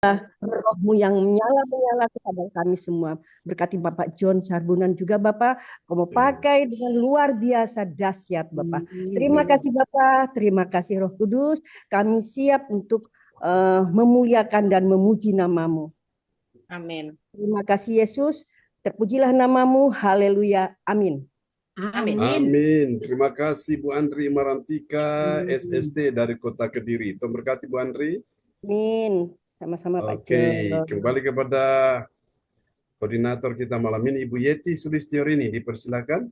rohmu yang menyala-menyala kepada kami semua. Berkati Bapak John Sarbunan juga Bapak, kamu pakai dengan luar biasa dahsyat Bapak. Terima kasih Bapak, terima kasih Roh Kudus. Kami siap untuk memuliakan dan memuji namamu. Amin. Terima kasih Yesus, terpujilah namamu, haleluya, amin. Amin. Amin. Terima kasih Bu Andri Marantika, SST dari Kota Kediri. Tuhan berkati Bu Andri. Amin. Sama-sama Pak Oke, John. kembali kepada koordinator kita malam ini, Ibu Yeti Sulistiorini. Dipersilakan.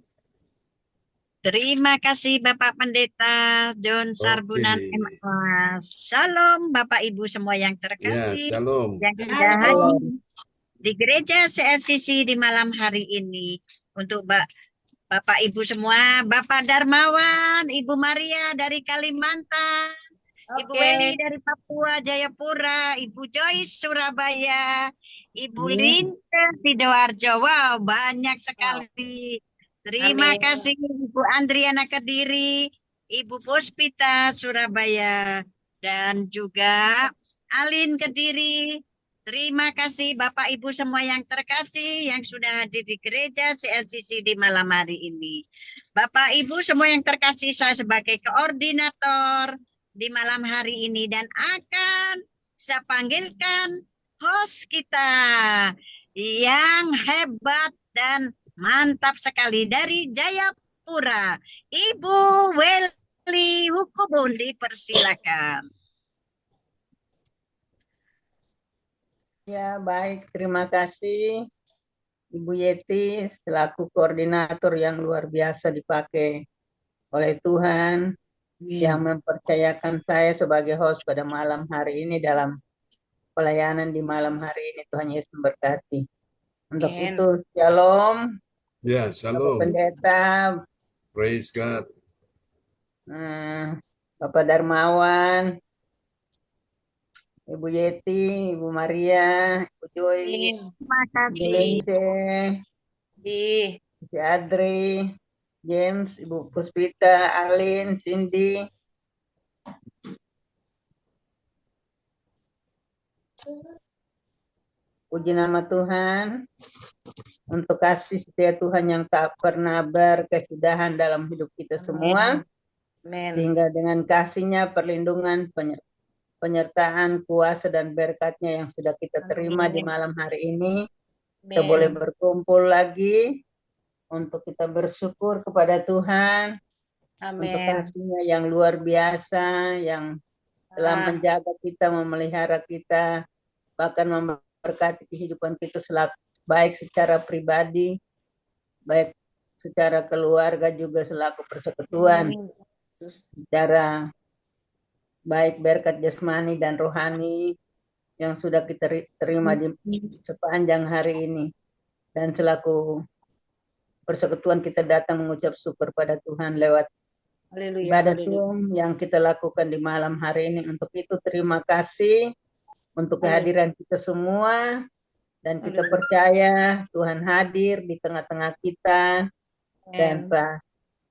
Terima kasih Bapak Pendeta John Sarbunan MA. Shalom Bapak Ibu semua yang terkasih. Ya, shalom. Yang sudah hadir di gereja CLCC di malam hari ini. Untuk Bapak Ibu semua, Bapak Darmawan, Ibu Maria dari Kalimantan, Ibu Weli dari Papua, Jayapura, Ibu Joyce Surabaya, Ibu Linda Sidoarjo. Wow, banyak sekali. Terima kasih Ibu Andriana Kediri, Ibu Puspita Surabaya, dan juga Alin Kediri. Terima kasih Bapak Ibu semua yang terkasih yang sudah hadir di gereja CLCC di malam hari ini. Bapak Ibu semua yang terkasih, saya sebagai koordinator di malam hari ini dan akan saya panggilkan host kita yang hebat dan mantap sekali dari Jayapura, Ibu Weli Hukubun, dipersilakan. Ya, baik. Terima kasih Ibu Yeti selaku koordinator yang luar biasa dipakai oleh Tuhan yang mempercayakan saya sebagai host pada malam hari ini dalam pelayanan di malam hari ini. Tuhan Yesus memberkati. Untuk itu, shalom. Ya, shalom. Bapak Pendeta. Praise God. Bapak Darmawan, Ibu Yeti, Ibu Maria, Ibu Joyce, terima kasih. Ibu Adri, James, Ibu Puspita, Alin, Cindy. Puji nama Tuhan untuk kasih setia Tuhan yang tak pernah berkesudahan dalam hidup kita semua. Amen. Sehingga dengan kasih-Nya, perlindungan, penyertaan, kuasa dan berkat-Nya yang sudah kita terima di malam hari ini, kita boleh berkumpul lagi untuk kita bersyukur kepada Tuhan. Untuk kasih-Nya yang luar biasa, yang telah menjaga kita, memelihara kita, bahkan memberkati kehidupan kita baik secara pribadi, baik secara keluarga juga selaku persekutuan, secara baik berkat jasmani dan rohani yang sudah kita terima di sepanjang hari ini. Dan selaku persekutuan kita datang mengucap syukur pada Tuhan lewat ibadah Zoom yang kita lakukan di malam hari ini. Untuk itu terima kasih untuk kehadiran kita semua, dan kita percaya Tuhan hadir di tengah-tengah kita, dan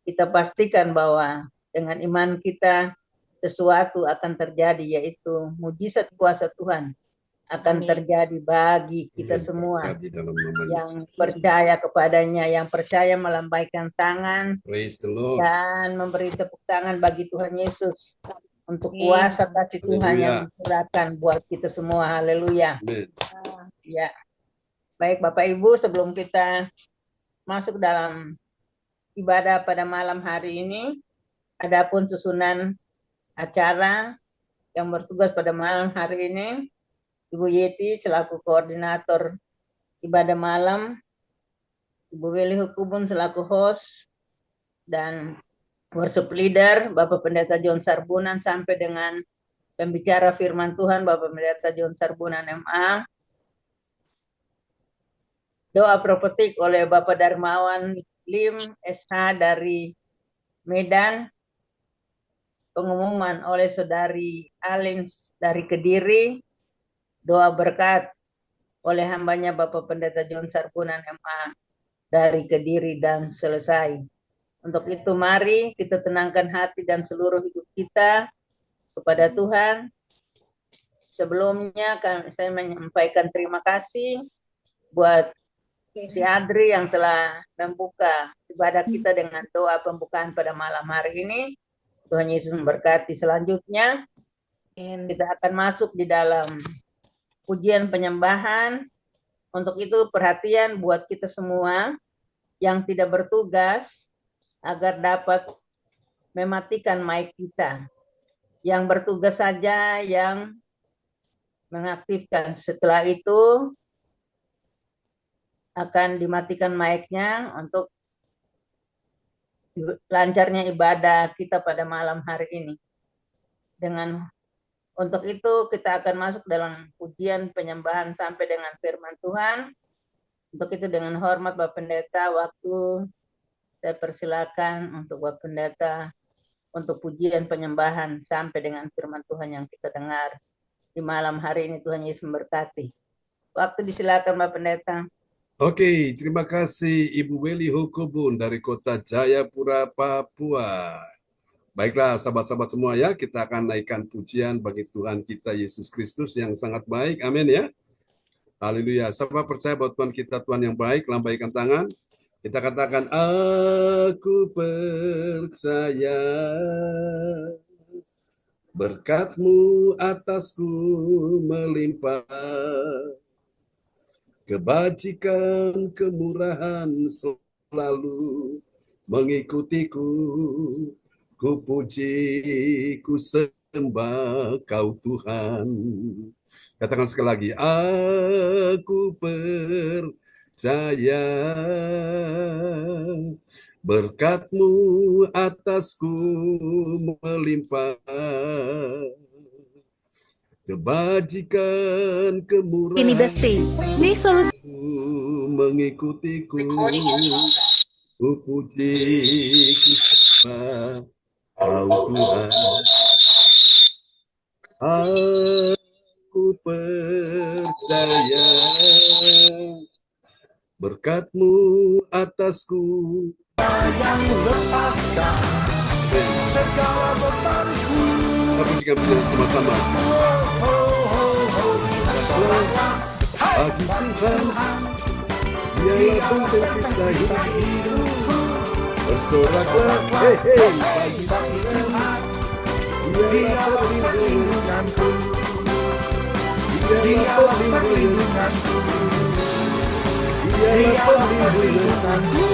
kita pastikan bahwa dengan iman kita sesuatu akan terjadi, yaitu mujizat kuasa Tuhan akan terjadi bagi kita semua yang percaya kepadanya, yang percaya melambaikan tangan dan memberi tepuk tangan bagi Tuhan Yesus untuk kuasa kasih Tuhan yang dicurahkan buat kita semua. Haleluya. Ya. Baik Bapak Ibu, sebelum kita masuk dalam ibadah pada malam hari ini, adapun susunan acara yang bertugas pada malam hari ini, Ibu Yeti selaku koordinator ibadah malam, Ibu Weli Hukubun selaku host, dan worship leader Bapak Pendeta John Sarbunan sampai dengan pembicara firman Tuhan Bapak Pendeta John Sarbunan MA. Doa profetik oleh Bapak Darmawan Lim SH dari Medan. Pengumuman oleh Saudari Alin dari Kediri. Doa berkat oleh hambanya Bapak Pendeta John Sarbunan MA dari Kediri, dan selesai. Untuk itu mari kita tenangkan hati dan seluruh hidup kita kepada Tuhan. sebelumnya saya menyampaikan terima kasih buat si Adri yang telah membuka ibadah kita dengan doa pembukaan pada malam hari ini. Tuhan Yesus memberkati. Selanjutnya kita akan masuk di dalam pujian penyembahan. Untuk itu perhatian buat kita semua yang tidak bertugas agar dapat mematikan mic kita. Yang bertugas saja yang mengaktifkan. Setelah itu akan dimatikan mic-nya untuk lancarnya ibadah kita pada malam hari ini. Untuk itu kita akan masuk dalam pujian penyembahan sampai dengan firman Tuhan. Untuk itu dengan hormat Bapak Pendeta, waktu saya persilakan untuk Bapak Pendeta untuk pujian penyembahan sampai dengan firman Tuhan yang kita dengar di malam hari ini. Tuhan Yesus memberkati. Waktu disilakan Bapak Pendeta. Oke, terima kasih Ibu Weli Hukubun dari Kota Jayapura, Papua. Baiklah sahabat-sahabat semua ya, kita akan naikkan pujian bagi Tuhan kita Yesus Kristus yang sangat baik. Amin ya. Haleluya. Sahabat percaya bahwa Tuhan kita Tuhan yang baik, lambaikan tangan. Kita katakan, aku percaya berkat-Mu atasku melimpah. Kebajikan, kemurahan selalu mengikutiku. Ku puji, ku sembah Kau Tuhan. Katakan sekali lagi, aku percaya berkat-Mu atasku melimpah. Kebajikan, kemurahan Ini Besti, ini solusi mengikutiku. Ku puji, ku sembah Kau Tuhan. Aku percaya berkat-Mu atasku. Kita pujikan bersama-sama. Bagi Tuhan, Dialah benteng kisah hidupku. Bersoraklah, hei hei, bagi Tuhan, Dialah perlindunganku. Dialah perlindunganku. Dialah perlindunganku.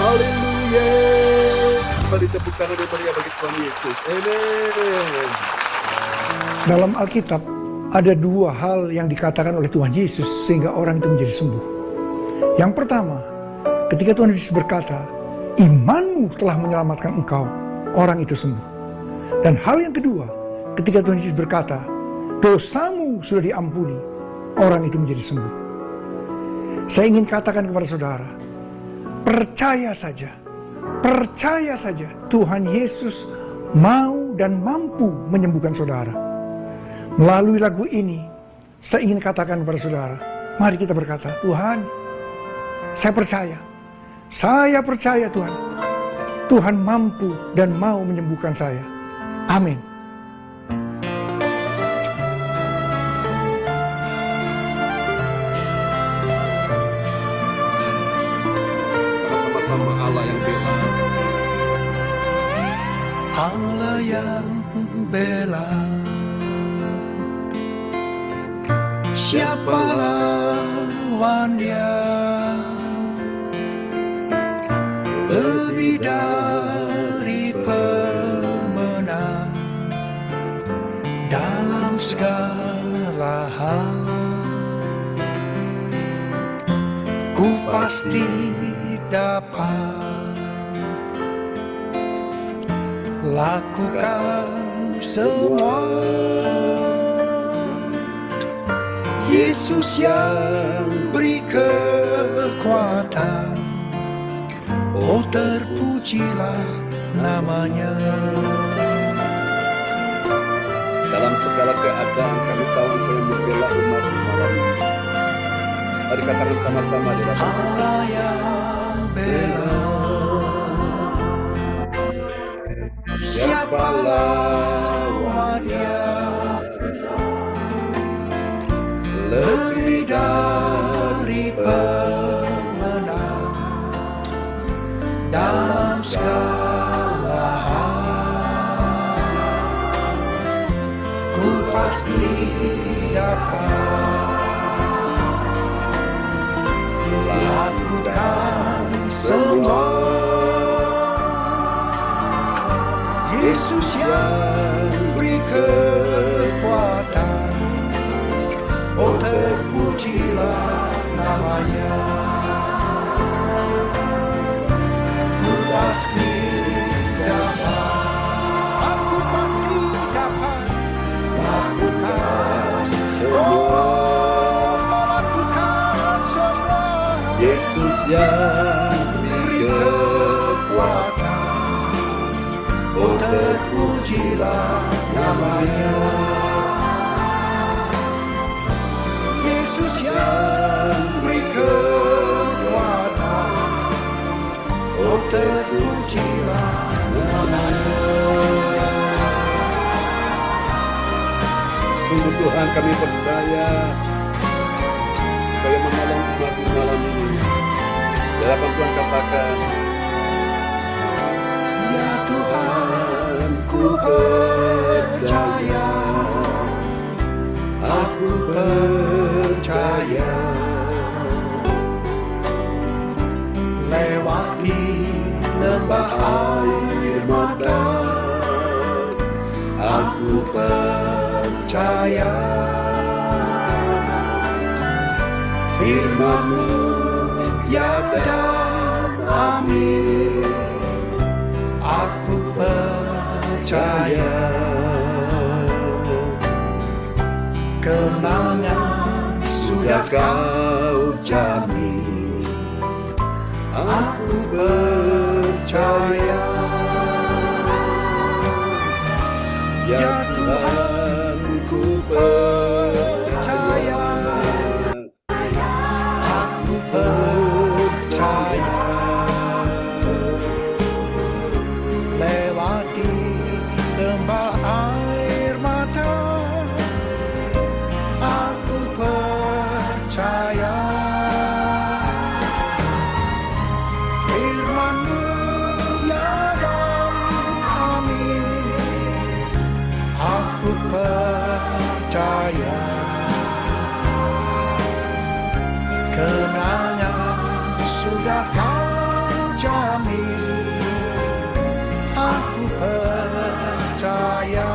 Haleluya. Mari tepuk tangan yang meriah bagi Tuhan Yesus. Amen. Dalam Alkitab ada dua hal yang dikatakan oleh Tuhan Yesus sehingga orang itu menjadi sembuh. Yang pertama, ketika Tuhan Yesus berkata, imanmu telah menyelamatkan engkau, orang itu sembuh. Dan hal yang kedua, ketika Tuhan Yesus berkata, dosamu sudah diampuni, orang itu menjadi sembuh. Saya ingin katakan kepada saudara, percaya saja Tuhan Yesus mau dan mampu menyembuhkan saudara. Melalui lagu ini, saya ingin katakan kepada saudara, mari kita berkata, Tuhan, saya percaya Tuhan. Tuhan mampu dan mau menyembuhkan saya. Amin. Sama-sama Allah yang bela. Allah yang bela. Siapa lawannya? Lebih dari pemenang dalam segala hal. Ku pasti dapat lakukan semua. Yesus yang beri kekuatan, oh terpujilah namanya. Dalam segala keadaan kami tahu Engkau yang membela umat malam ini. Mari katakan sama-sama di dalam Allah yang bela. siapa lawannya? Lebih dari pemenang dalam segala hal. Ku pasti dapat lakukan semua. Yesus yang beri kekuatan, oh terpujilah namanya. Ku pasti dapat lakukan semua. Yesus yang beri kekuatan, oh terpujilah namanya. Yesus yang beri kekuatan, oh terpujilah namanya. Sungguh Tuhan, kami percaya Kau yang menolong umat malam ini. Dalam Tuhan katakan, ya Tuhan, ku percaya, aku percaya. Lewati lembah air mata, aku percaya. Firman-Mu ya dan amin, aku percaya. Kemenangan sudah Kau jamin, aku percaya. Ya Tuhan, ku percaya. Aku percaya. Lewati lembah air mata, aku percaya. Firman-Mu ya dan amin, aku percaya. Kemenangan sudah Kau jamin, aku percaya.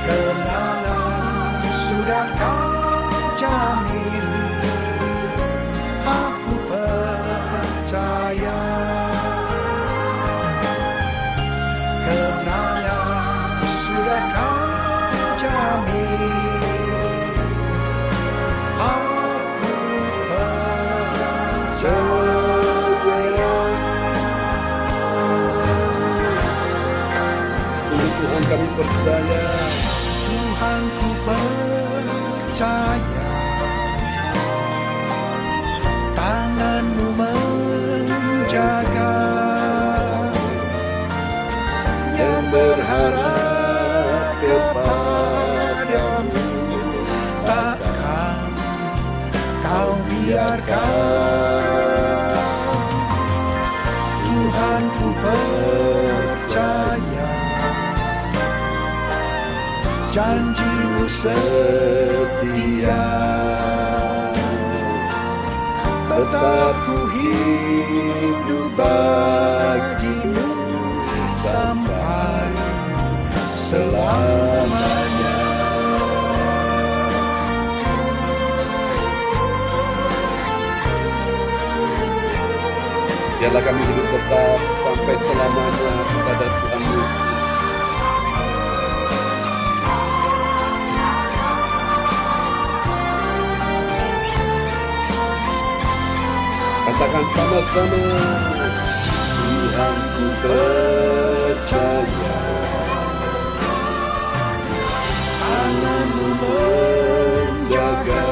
Kemenangan sudah Kau jamin, aku percaya. Kemenangan sudah Kau jamin, aku percaya. Sungguh Tuhan, kami percaya. Tuhan, ku percaya. Tangan-Mu menjaga, Yang berharap kepada-Mu takkan Kau biarkan. Tuhan, ku percaya. Janji-Mu setia, tetap ku hidup bagi-Mu sampai selamanya. Biarlah kami hidup tetap sampai selamanya kepada Tuhan Yesus. Katakan sama-sama, Tuhan, ku percaya. Tangan-Mu menjaga,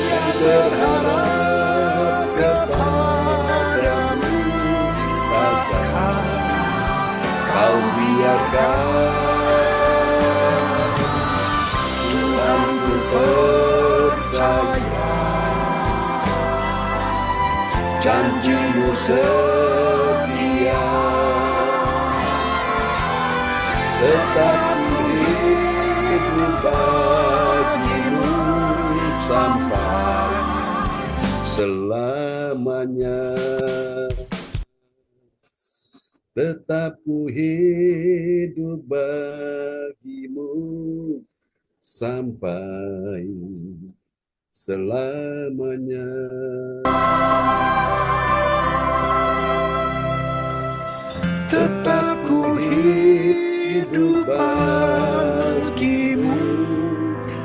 yang berharap kepada Tuhan ku percaya, janji-Mu setia, tetap hidup bagi-Mu sampai selamanya. Tetap ku hidup bagi-Mu sampai selamanya. Tetap ku hidup bagi-Mu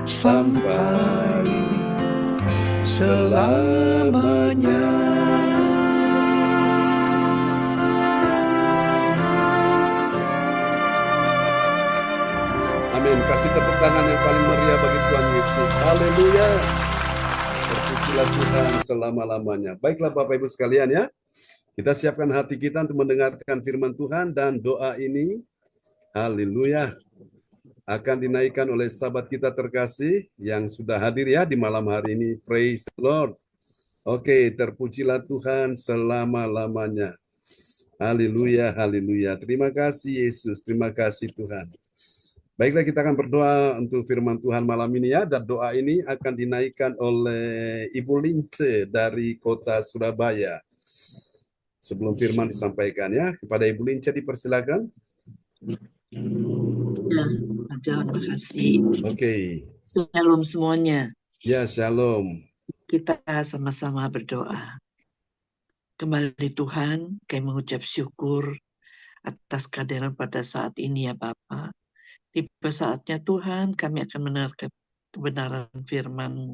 sampai selamanya. Amin. Kasih tepuk tangan yang paling meriah bagi Tuhan Yesus. Haleluya. Terpujilah Tuhan selama-lamanya. Baiklah Bapak Ibu sekalian ya. Kita siapkan hati kita untuk mendengarkan firman Tuhan, dan doa ini, haleluya, akan dinaikkan oleh sahabat kita terkasih yang sudah hadir ya di malam hari ini. Praise the Lord. Oke, terpujilah Tuhan selama-lamanya. Haleluya, haleluya. Terima kasih Yesus, terima kasih Tuhan. Baiklah, kita akan berdoa untuk firman Tuhan malam ini ya, dan doa ini akan dinaikkan oleh Ibu Lince dari kota Surabaya. Sebelum firman disampaikan ya, kepada Ibu Lince dipersilakan. Ya, terima kasih. Oke. Shalom semuanya. Ya, shalom. Kita sama-sama berdoa. Kembali Tuhan, kami mengucap syukur atas kehadiran pada saat ini ya Bapa. Tiba saatnya Tuhan, kami akan mendengarkan kebenaran firman-Mu.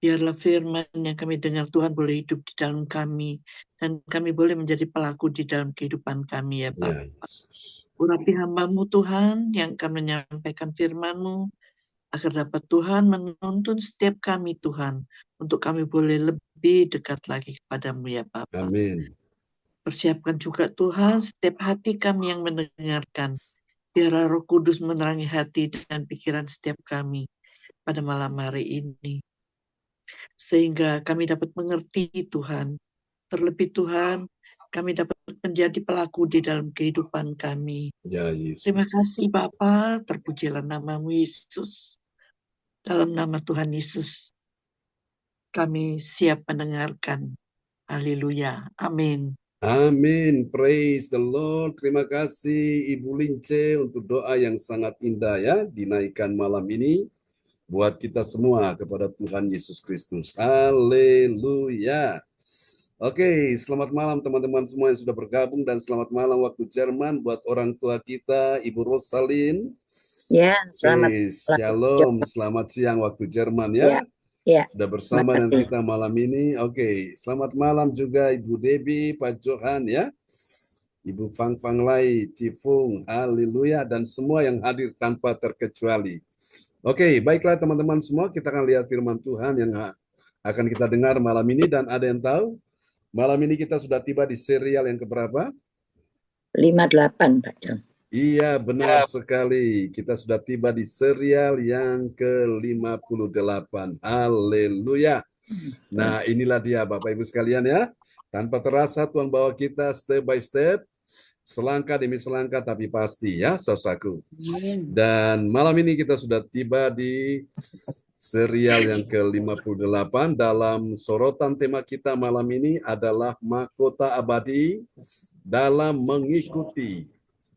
Biarlah firman yang kami dengar Tuhan boleh hidup di dalam kami, dan kami boleh menjadi pelaku di dalam kehidupan kami ya Bapa. Urapi hamba-Mu Tuhan yang akan menyampaikan firman-Mu, agar dapat Tuhan menuntun setiap kami Tuhan, untuk kami boleh lebih dekat lagi kepada-Mu ya Bapa. Amin. Persiapkan juga Tuhan setiap hati kami yang mendengarkan. Biarlah Roh Kudus menerangi hati dan pikiran setiap kami pada malam hari ini, sehingga kami dapat mengerti Tuhan. Terlebih Tuhan, kami dapat menjadi pelaku di dalam kehidupan kami. Ya, Yesus. Terima kasih Bapa, terpujilah nama-Mu Yesus. Dalam nama Tuhan Yesus, kami siap mendengarkan. Haleluya. Amin. Amin. Praise the Lord. Terima kasih Ibu Lince untuk doa yang sangat indah ya, dinaikkan malam ini buat kita semua kepada Tuhan Yesus Kristus. Haleluya. Oke, selamat malam teman-teman semua yang sudah bergabung, dan selamat malam waktu Jerman buat orang tua kita, Ibu Rosalin. Ya, selamat Shalom, selamat siang waktu Jerman ya. Ya, sudah bersama dengan kita malam ini. Oke, selamat malam juga Ibu Debbie, Pak Johan ya, Ibu Fang Fang Lai, Cifung, haleluya, dan semua yang hadir tanpa terkecuali. Oke, baiklah teman-teman semua, kita akan lihat firman Tuhan yang akan kita dengar malam ini. Dan ada yang tahu, malam ini kita sudah tiba di serial yang keberapa? 58, Pak John. Iya, benar sekali. Kita sudah tiba di serial yang ke-58. Haleluya. Nah, inilah dia Bapak Ibu sekalian ya. Tanpa terasa Tuhan bawa kita step by step, selangkah demi selangkah, tapi pasti ya, saudaraku. Dan malam ini kita sudah tiba di serial yang ke-58. Dalam sorotan tema kita malam ini adalah mahkota abadi dalam mengikuti.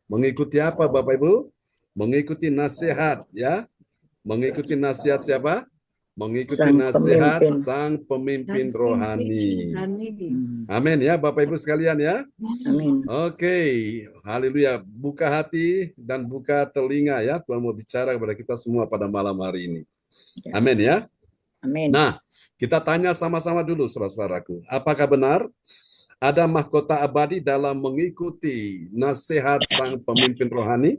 Mengikuti apa Bapak Ibu? Mengikuti nasihat ya. Mengikuti nasihat siapa? Mengikuti nasihat sang pemimpin rohani. Amin ya Bapak Ibu sekalian ya. Amin. Oke, haleluya. Buka hati dan buka telinga ya. Tuhan mau bicara kepada kita semua pada malam hari ini. Amin ya. Amin. Nah, kita tanya sama-sama dulu saudara-saudaraku. Apakah benar ada mahkota abadi dalam mengikuti nasihat sang pemimpin rohani?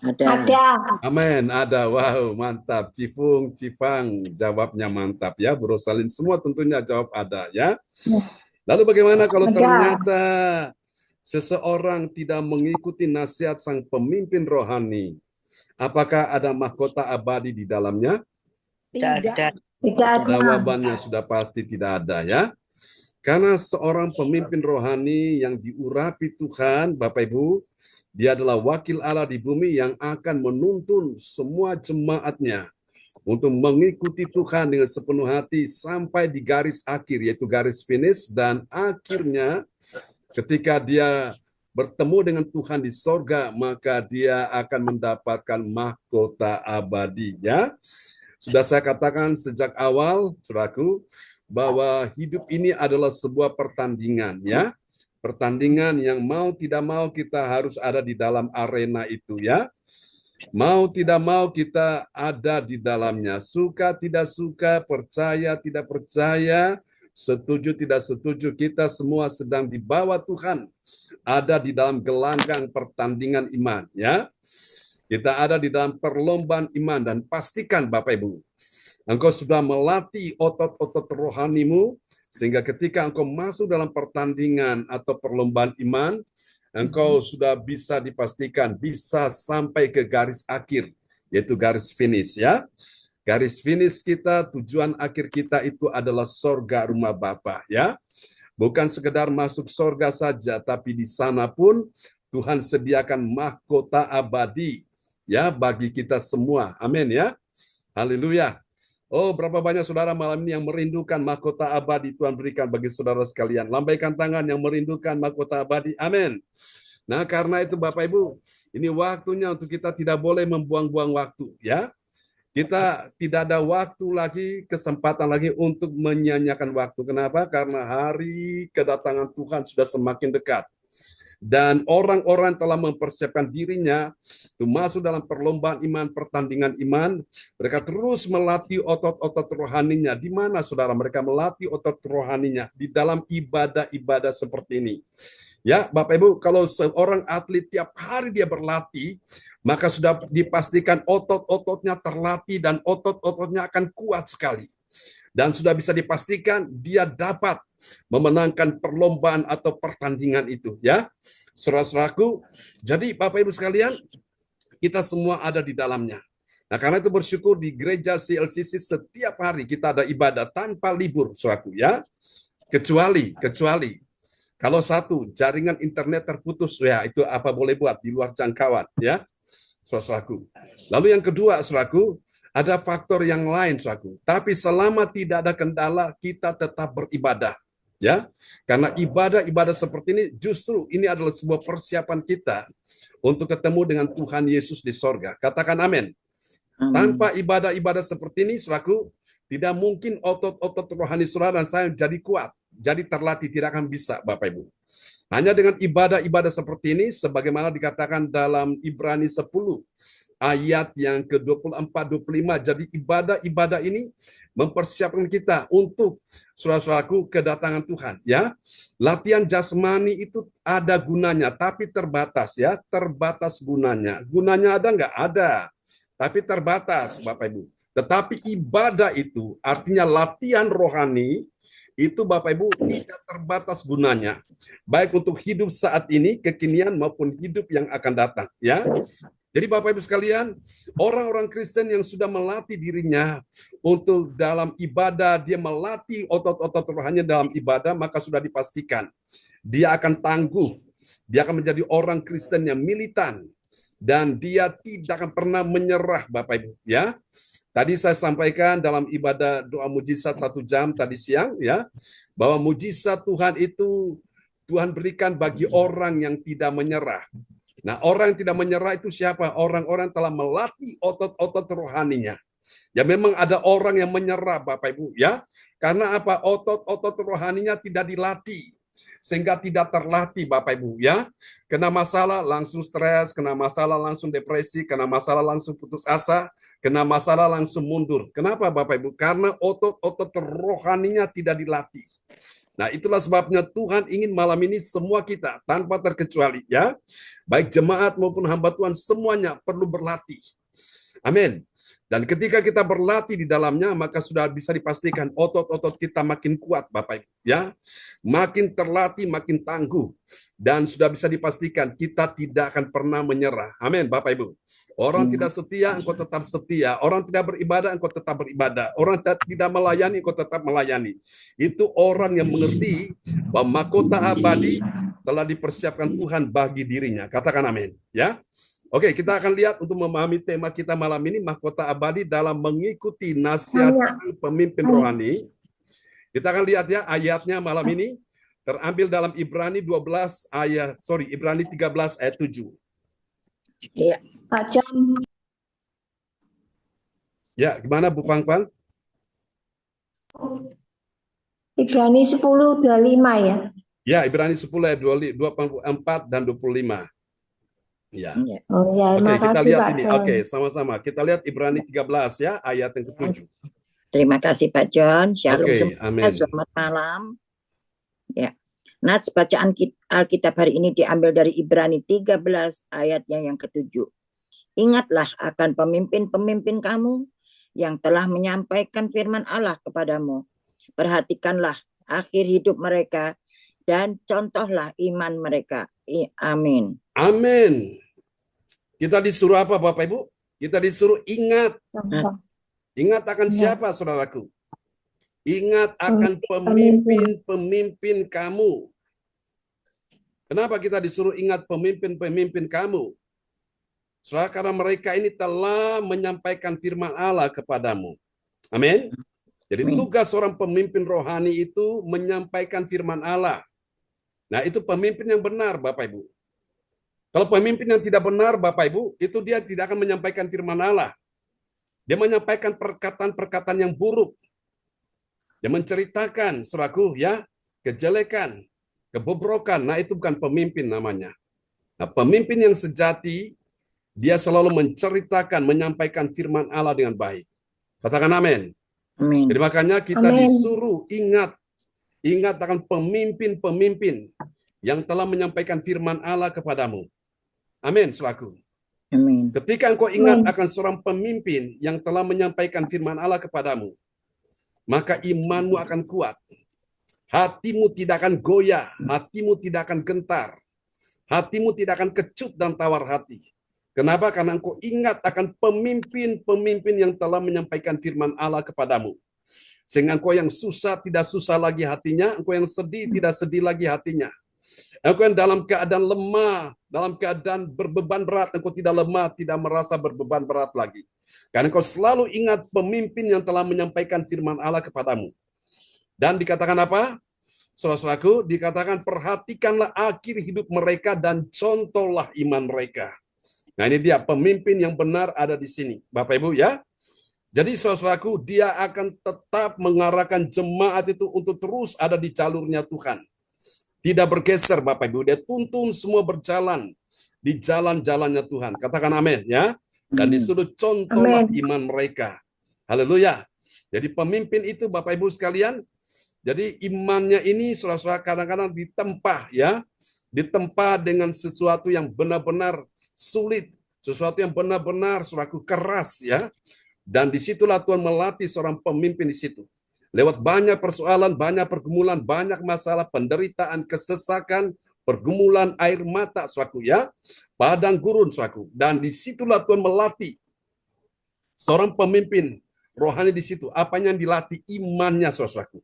Ada. Amin, ada. Wow, mantap. Cifung, Cifang, jawabnya mantap ya. Bu Rosalin, semua tentunya jawab ada ya. Lalu bagaimana kalau ternyata seseorang tidak mengikuti nasihat sang pemimpin rohani, apakah ada mahkota abadi di dalamnya? Tidak. Jawabannya sudah pasti tidak ada ya. Karena seorang pemimpin rohani yang diurapi Tuhan, Bapak Ibu, dia adalah wakil Allah di bumi yang akan menuntun semua jemaatnya untuk mengikuti Tuhan dengan sepenuh hati sampai di garis akhir, yaitu garis finish, dan akhirnya ketika dia bertemu dengan Tuhan di sorga, maka dia akan mendapatkan mahkota abadi. Ya, sudah saya katakan sejak awal, saudaraku, bahwa hidup ini adalah sebuah pertandingan, ya. Pertandingan yang mau tidak mau kita harus ada di dalam arena itu, ya. Mau tidak mau kita ada di dalamnya. Suka tidak suka, percaya tidak percaya, setuju tidak setuju, kita semua sedang dibawa Tuhan. Ada di dalam gelanggang pertandingan iman, ya. Kita ada di dalam perlombaan iman, dan pastikan Bapak Ibu, engkau sudah melatih otot-otot rohanimu, sehingga ketika engkau masuk dalam pertandingan atau perlombaan iman, engkau sudah bisa dipastikan bisa sampai ke garis akhir, yaitu garis finish, ya. Garis finish kita, tujuan akhir kita itu adalah sorga rumah Bapa, ya. Bukan sekedar masuk sorga saja, tapi di sana pun Tuhan sediakan mahkota abadi, ya, bagi kita semua. Amin, ya. Haleluya. Oh, berapa banyak saudara malam ini yang merindukan mahkota abadi Tuhan berikan bagi saudara sekalian. Lambaikan tangan yang merindukan mahkota abadi. Amin. Nah, karena itu Bapak Ibu, ini waktunya untuk kita tidak boleh membuang-buang waktu, ya. Kita tidak ada waktu lagi, kesempatan lagi untuk menyanyiakan waktu. Kenapa? Karena hari kedatangan Tuhan sudah semakin dekat. Dan orang-orang telah mempersiapkan dirinya untuk masuk dalam perlombaan iman, pertandingan iman. Mereka terus melatih otot-otot rohaninya. Di mana saudara mereka melatih otot rohaninya? Di dalam ibadah-ibadah seperti ini. Ya, Bapak Ibu, kalau seorang atlet tiap hari dia berlatih, maka sudah dipastikan otot-ototnya terlatih dan otot-ototnya akan kuat sekali. Dan sudah bisa dipastikan dia dapat memenangkan perlombaan atau pertandingan itu, ya. Saudara-saudaraku, jadi Bapak Ibu sekalian, kita semua ada di dalamnya. Nah, karena itu bersyukur di gereja CLCC setiap hari kita ada ibadah tanpa libur, saudaraku, ya. Kecuali kalau satu, jaringan internet terputus, ya itu apa boleh buat di luar jangkauan, ya, saudaraku. Lalu yang kedua, saudaraku, ada faktor yang lain, saudaraku. Tapi selama tidak ada kendala, kita tetap beribadah, ya. Karena ibadah-ibadah seperti ini, justru ini adalah sebuah persiapan kita untuk ketemu dengan Tuhan Yesus di sorga. Katakan amin. Tanpa ibadah-ibadah seperti ini, saudaraku, tidak mungkin otot-otot rohani saudara dan saya jadi kuat, jadi terlatih, tidak akan bisa, Bapak Ibu. Hanya dengan ibadah-ibadah seperti ini, sebagaimana dikatakan dalam Ibrani 10, ayat yang ke-24-25, jadi ibadah-ibadah ini mempersiapkan kita untuk saudara-saudaraku kedatangan Tuhan, ya. Latihan jasmani itu ada gunanya, tapi terbatas, ya, terbatas gunanya. Gunanya ada nggak? Ada, tapi terbatas, Bapak Ibu. Tetapi ibadah itu artinya latihan rohani itu, Bapak Ibu, tidak terbatas gunanya, baik untuk hidup saat ini, kekinian maupun hidup yang akan datang, ya. Jadi Bapak Ibu sekalian, orang-orang Kristen yang sudah melatih dirinya untuk dalam ibadah, dia melatih otot-otot rohaninya dalam ibadah, maka sudah dipastikan dia akan tangguh, dia akan menjadi orang Kristen yang militan, dan dia tidak akan pernah menyerah, Bapak Ibu, ya. Tadi saya sampaikan dalam ibadah doa mujizat 1 jam tadi siang, ya, bahwa mujizat Tuhan itu Tuhan berikan bagi orang yang tidak menyerah. Nah, orang yang tidak menyerah itu siapa? Orang-orang telah melatih otot-otot rohaninya. Ya, memang ada orang yang menyerah, Bapak Ibu, ya. Karena apa? Otot-otot rohaninya tidak dilatih, sehingga tidak terlatih, Bapak Ibu, ya. Kena masalah langsung stres, kena masalah langsung depresi, kena masalah langsung putus asa, kena masalah langsung mundur. Kenapa, Bapak Ibu? Karena otot-otot rohaninya tidak dilatih. Nah, itulah sebabnya Tuhan ingin malam ini semua kita, tanpa terkecuali, ya, baik jemaat maupun hamba Tuhan, semuanya perlu berlatih. Amin. Dan ketika kita berlatih di dalamnya, maka sudah bisa dipastikan otot-otot kita makin kuat, Bapak Ibu. Ya, makin terlatih, makin tangguh. Dan sudah bisa dipastikan kita tidak akan pernah menyerah. Amin, Bapak Ibu. Orang tidak setia, engkau tetap setia. Orang tidak beribadah, engkau tetap beribadah. Orang tidak melayani, engkau tetap melayani. Itu orang yang mengerti bahwa mahkota abadi telah dipersiapkan Tuhan bagi dirinya. Katakan amin. Ya. Oke, kita akan lihat untuk memahami tema kita malam ini, mahkota abadi dalam mengikuti nasihat sang pemimpin rohani. Kita akan lihat ya ayatnya malam ini terambil dalam Ibrani 13 ayat 7. Iya. Pak John. Ya, gimana Bu Fang? Ibrani 10:25 ya. Ya, Ibrani 10 ayat 24 dan 25. Ya. Oh ya, Oke, kita makasih, lihat Pak ini. John. Oke, sama-sama. Kita lihat Ibrani 13 ya, ayat yang ke-7. Terima kasih Pak John. Shalom Oke, semua. amin. Selamat malam. Ya. Nats bacaan Alkitab hari ini diambil dari Ibrani 13 ayatnya yang ke-7. Ingatlah akan pemimpin-pemimpin kamu yang telah menyampaikan firman Allah kepadamu. Perhatikanlah akhir hidup mereka dan contohlah iman mereka. Amin. Amin. Kita disuruh apa Bapak Ibu? Kita disuruh ingat. Ingat akan siapa saudaraku? Ingat akan pemimpin-pemimpin kamu. Kenapa kita disuruh ingat pemimpin-pemimpin kamu? Saudara, karena mereka ini telah menyampaikan firman Allah kepadamu. Amin. Jadi tugas seorang pemimpin rohani itu menyampaikan firman Allah. Nah, itu pemimpin yang benar, Bapak Ibu. Kalau pemimpin yang tidak benar, Bapak Ibu, itu dia tidak akan menyampaikan firman Allah. Dia menyampaikan perkataan-perkataan yang buruk. Dia menceritakan, saudaraku, ya, kejelekan, kebobrokan. Nah, itu bukan pemimpin namanya. Nah, pemimpin yang sejati, dia selalu menceritakan, menyampaikan firman Allah dengan baik. Katakan amin. Amin. Jadi makanya kita disuruh ingat akan pemimpin-pemimpin yang telah menyampaikan firman Allah kepadamu. Amin, saudaraku. Amin. Ketika engkau ingat akan seorang pemimpin yang telah menyampaikan firman Allah kepadamu, maka imanmu akan kuat. Hatimu tidak akan goyah, hatimu tidak akan gentar, hatimu tidak akan kecut dan tawar hati. Kenapa? Karena engkau ingat akan pemimpin-pemimpin yang telah menyampaikan firman Allah kepadamu. Sehingga engkau yang susah tidak susah lagi hatinya, engkau yang sedih tidak sedih lagi hatinya. Engkau yang dalam keadaan lemah, dalam keadaan berbeban berat, engkau tidak lemah, tidak merasa berbeban berat lagi. Karena engkau selalu ingat pemimpin yang telah menyampaikan firman Allah kepadamu. Dan dikatakan apa? Saudara-saudaraku, dikatakan perhatikanlah akhir hidup mereka dan contohlah iman mereka. Nah, ini dia pemimpin yang benar ada di sini, Bapak Ibu ya. Jadi saudara-saudaraku, dia akan tetap mengarahkan jemaat itu untuk terus ada di jalurnya Tuhan. Tidak bergeser Bapak Ibu, dia tuntun semua berjalan di jalan-jalannya Tuhan. Katakan amin ya. Dan disuruh contohlah iman mereka. Haleluya. Jadi pemimpin itu Bapak Ibu sekalian, jadi imannya ini saudara-saudara kadang-kadang ditempa ya. Ditempa dengan sesuatu yang benar-benar sulit, sesuatu yang benar-benar saudaraku keras ya. Dan disitulah Tuhan melatih seorang pemimpin di situ. Lewat banyak persoalan, banyak pergumulan, banyak masalah, penderitaan, kesesakan, pergumulan air mata saudaraku ya. Padang gurun saudaraku. Dan disitulah Tuhan melatih seorang pemimpin rohani di situ. Apanya yang dilatih? Imannya saudaraku.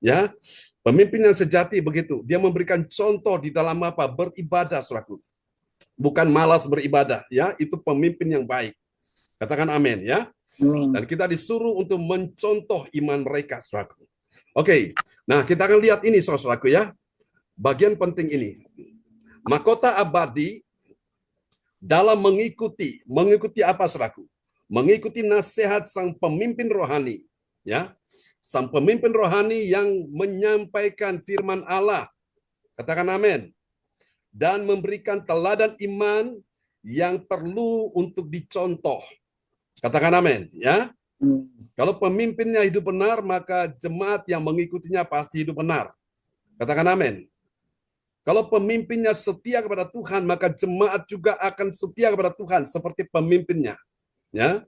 Ya, pemimpin yang sejati begitu. Dia memberikan contoh di dalam apa? Beribadah saudaraku. Bukan malas beribadah ya. Itu pemimpin yang baik. Katakan amin ya. Dan kita disuruh untuk mencontoh iman mereka, saudaraku. Oke, nah kita akan lihat ini, saudaraku ya. Bagian penting ini. Mahkota abadi dalam mengikuti apa, saudaraku? Mengikuti nasihat sang pemimpin rohani, ya. Sang pemimpin rohani yang menyampaikan firman Allah. Katakan amin. Dan memberikan teladan iman yang perlu untuk dicontoh. Katakan amin, ya. Kalau pemimpinnya hidup benar, maka jemaat yang mengikutinya pasti hidup benar. Katakan amin. Kalau pemimpinnya setia kepada Tuhan, maka jemaat juga akan setia kepada Tuhan seperti pemimpinnya. Ya.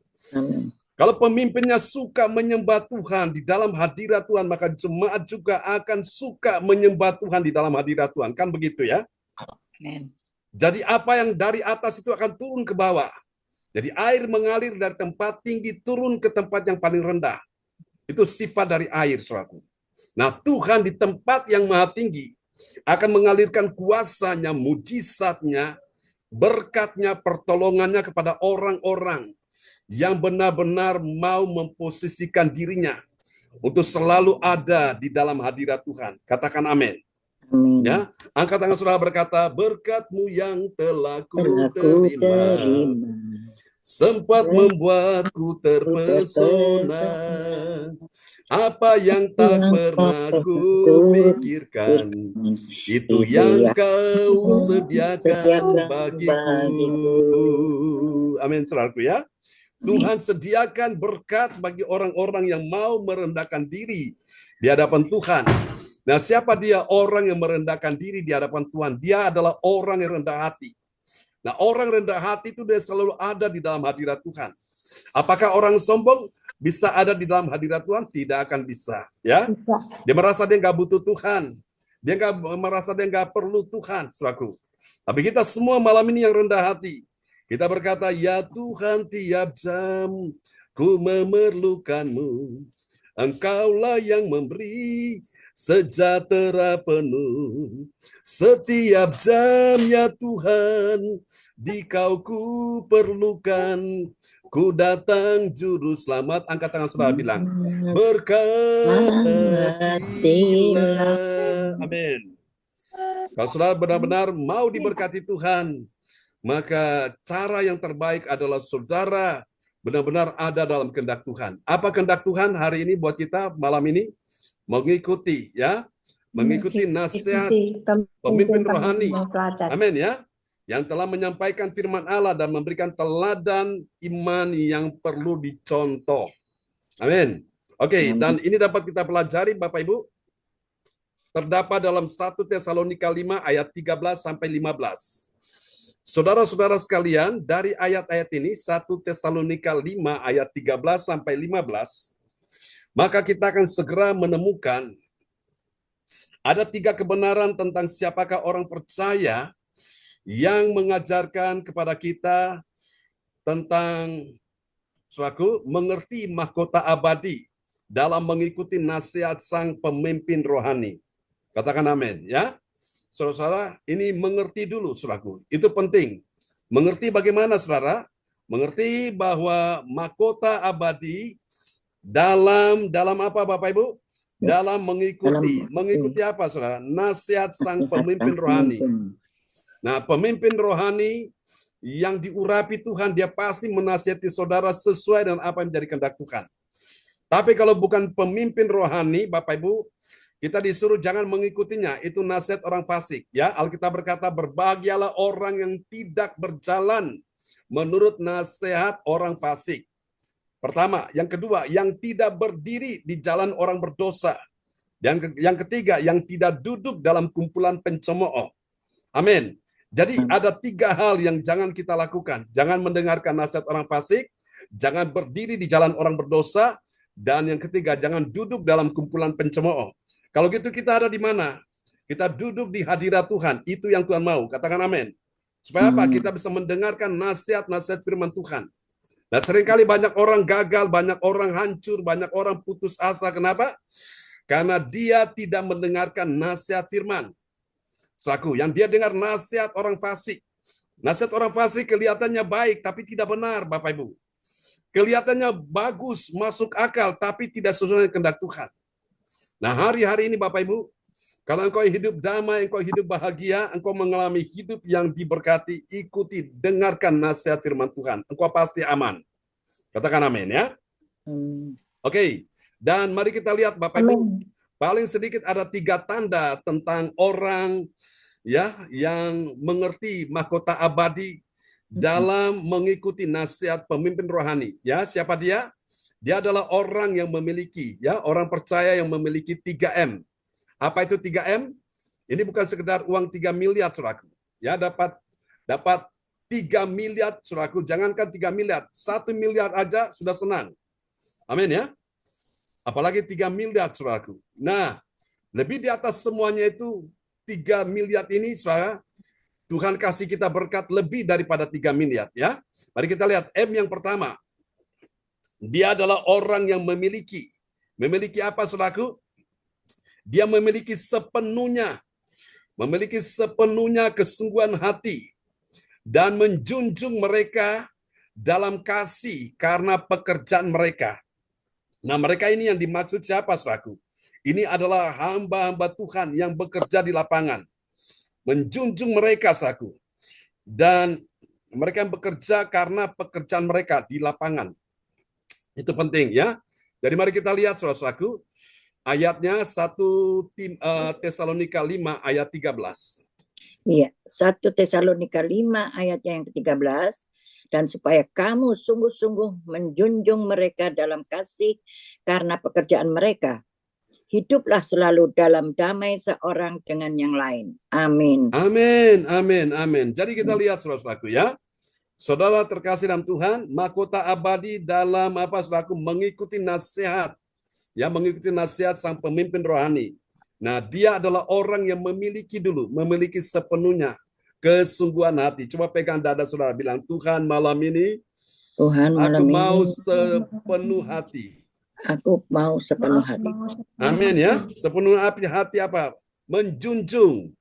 Kalau pemimpinnya suka menyembah Tuhan di dalam hadirat Tuhan, maka jemaat juga akan suka menyembah Tuhan di dalam hadirat Tuhan. Kan begitu ya? Amen. Jadi apa yang dari atas itu akan turun ke bawah. Jadi air mengalir dari tempat tinggi turun ke tempat yang paling rendah. Itu sifat dari air, saudaraku. Nah, Tuhan di tempat yang maha tinggi akan mengalirkan kuasanya, mujizatnya, berkatnya, pertolongannya kepada orang-orang yang benar-benar mau memposisikan dirinya untuk selalu ada di dalam hadirat Tuhan. Katakan amin. Ya, angkat tangan saudara berkata, berkat-Mu yang telah ku terima sempat membuatku terpesona. Apa yang tak pernah ku pikirkan, itu yang Kau sediakan bagiku. Amin, saudaraku ya. Tuhan sediakan berkat bagi orang-orang yang mau merendahkan diri di hadapan Tuhan. Nah, siapa dia orang yang merendahkan diri di hadapan Tuhan? Dia adalah orang yang rendah hati. Nah, orang rendah hati itu dia selalu ada di dalam hadirat Tuhan. Apakah orang sombong bisa ada di dalam hadirat Tuhan? Tidak akan bisa. Ya, dia merasa dia nggak butuh Tuhan. Dia nggak merasa dia nggak perlu Tuhan, saudaraku. Tapi kita semua malam ini yang rendah hati. Kita berkata, ya Tuhan, tiap jam ku memerlukan-Mu. Engkaulah yang memberi sejahtera penuh. Setiap jam ya Tuhan, di Kau ku perlukan. Ku datang juru selamat. Angkat tangan saudara bilang, berkatilah. Amin. Kalau saudara benar-benar mau diberkati Tuhan, maka cara yang terbaik adalah saudara benar-benar ada dalam kehendak Tuhan. Apa kehendak Tuhan hari ini buat kita malam ini? Mengikuti ya, mengikuti nasihat pemimpin rohani. Amin ya. Yang telah menyampaikan firman Allah dan memberikan teladan iman yang perlu dicontoh. Amin. Oke, dan ini dapat kita pelajari Bapak Ibu. Terdapat dalam 1 Tesalonika 5 ayat 13 sampai 15. Saudara-saudara sekalian, dari ayat-ayat ini 1 Tesalonika 5 ayat 13 sampai 15, maka kita akan segera menemukan ada 3 kebenaran tentang siapakah orang percaya yang mengajarkan kepada kita tentang suatu mengerti mahkota abadi dalam mengikuti nasihat sang pemimpin rohani. Katakan amin ya. Saudara, ini mengerti dulu, saudaraku. Itu penting. Mengerti bagaimana, saudara? Mengerti bahwa mahkota abadi dalam apa, Bapak Ibu? Dalam mengikuti. Mengikuti apa, saudara? Nasihat sang pemimpin rohani. Nah, pemimpin rohani yang diurapi Tuhan, dia pasti menasihati saudara sesuai dengan apa yang menjadi kehendak Tuhan. Tapi kalau bukan pemimpin rohani, Bapak Ibu, kita disuruh jangan mengikutinya. Itu nasihat orang fasik. Ya, Alkitab berkata, berbahagialah orang yang tidak berjalan menurut nasihat orang fasik. Pertama. Yang kedua, yang tidak berdiri di jalan orang berdosa. Yang ketiga, yang tidak duduk dalam kumpulan pencemooh. Amin. Jadi ada 3 hal yang jangan kita lakukan. Jangan mendengarkan nasihat orang fasik, jangan berdiri di jalan orang berdosa, dan yang ketiga, jangan duduk dalam kumpulan pencemooh. Kalau gitu kita ada di mana? Kita duduk di hadirat Tuhan. Itu yang Tuhan mau. Katakan amin. Supaya apa? Kita bisa mendengarkan nasihat-nasihat firman Tuhan. Nah, seringkali banyak orang gagal, banyak orang hancur, banyak orang putus asa. Kenapa? Karena dia tidak mendengarkan nasihat firman. Selaku yang dia dengar nasihat orang fasik. Nasihat orang fasik kelihatannya baik, tapi tidak benar, Bapak Ibu. Kelihatannya bagus, masuk akal, tapi tidak sesuai dengan kehendak Tuhan. Nah, hari-hari ini Bapak Ibu, kalau engkau hidup damai, engkau hidup bahagia, engkau mengalami hidup yang diberkati, ikuti, dengarkan nasihat firman Tuhan. Engkau pasti aman. Katakan amin ya. Oke, dan mari kita lihat Bapak Ibu, paling sedikit ada 3 tanda tentang orang ya yang mengerti mahkota abadi dalam mengikuti nasihat pemimpin rohani. Ya, siapa dia? Dia adalah orang yang memiliki, ya, orang percaya yang memiliki 3M. Apa itu 3M? Ini bukan sekedar uang 3 miliar, saudaraku. Ya, dapat 3 miliar, saudaraku. Jangankan 3 miliar, 1 miliar aja sudah senang. Amin ya. Apalagi 3 miliar, saudaraku. Nah, lebih di atas semuanya itu 3 miliar ini, saudara, Tuhan kasih kita berkat lebih daripada 3 miliar ya. Mari kita lihat M yang pertama. Dia adalah orang yang memiliki. Memiliki apa, saudaraku? Dia memiliki sepenuhnya kesungguhan hati dan menjunjung mereka dalam kasih karena pekerjaan mereka. Nah, mereka ini yang dimaksud siapa, saudaraku? Ini adalah hamba-hamba Tuhan yang bekerja di lapangan. Menjunjung mereka, saudaraku. Dan mereka yang bekerja karena pekerjaan mereka di lapangan. Itu penting ya. Jadi mari kita lihat, saudaraku, ayatnya 1 Tesalonika 5 ayat 13. Iya, 1 Tesalonika 5 ayatnya yang ke-13. Dan supaya kamu sungguh-sungguh menjunjung mereka dalam kasih karena pekerjaan mereka. Hiduplah selalu dalam damai seorang dengan yang lain. Amin. Amin, amin, amin. Jadi kita lihat, saudaraku ya. Saudara terkasih dalam Tuhan, mahkota abadi dalam apa, saudaraku, mengikuti nasihat. Ya, mengikuti nasihat sang pemimpin rohani. Nah, dia adalah orang yang memiliki sepenuhnya kesungguhan hati. Coba pegang dada saudara, bilang, Tuhan malam ini, aku mau sepenuh hati. Aku mau sepenuh hati. Amin ya. Sepenuh hati apa? Menjunjung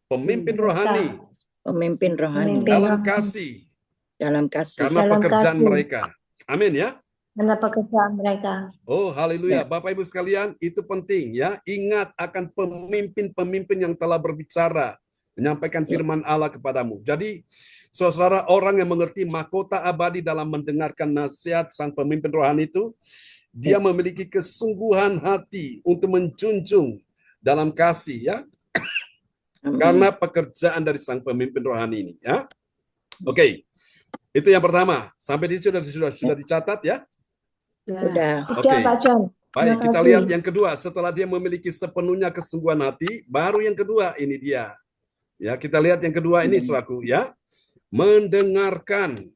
pemimpin rohani. Pemimpin rohani. Dalam kasih. Karena pekerjaan mereka. Amin ya. Karena pekerjaan mereka. Oh, haleluya. Bapak Ibu sekalian, itu penting ya. Ingat akan pemimpin-pemimpin yang telah berbicara, menyampaikan firman Allah kepadamu. Jadi, saudara, orang yang mengerti mahkota abadi dalam mendengarkan nasihat sang pemimpin rohani itu, dia memiliki kesungguhan hati untuk menjunjung dalam kasih ya. Karena pekerjaan dari sang pemimpin rohani ini ya. Oke. Itu yang pertama. Sampai di sini sudah dicatat ya? Sudah. Oke. Pak John. Baik, kita lihat yang kedua. Setelah dia memiliki sepenuhnya kesungguhan hati, baru yang kedua ini dia. Ya, kita lihat yang kedua ini, saudaraku ya. Mendengarkan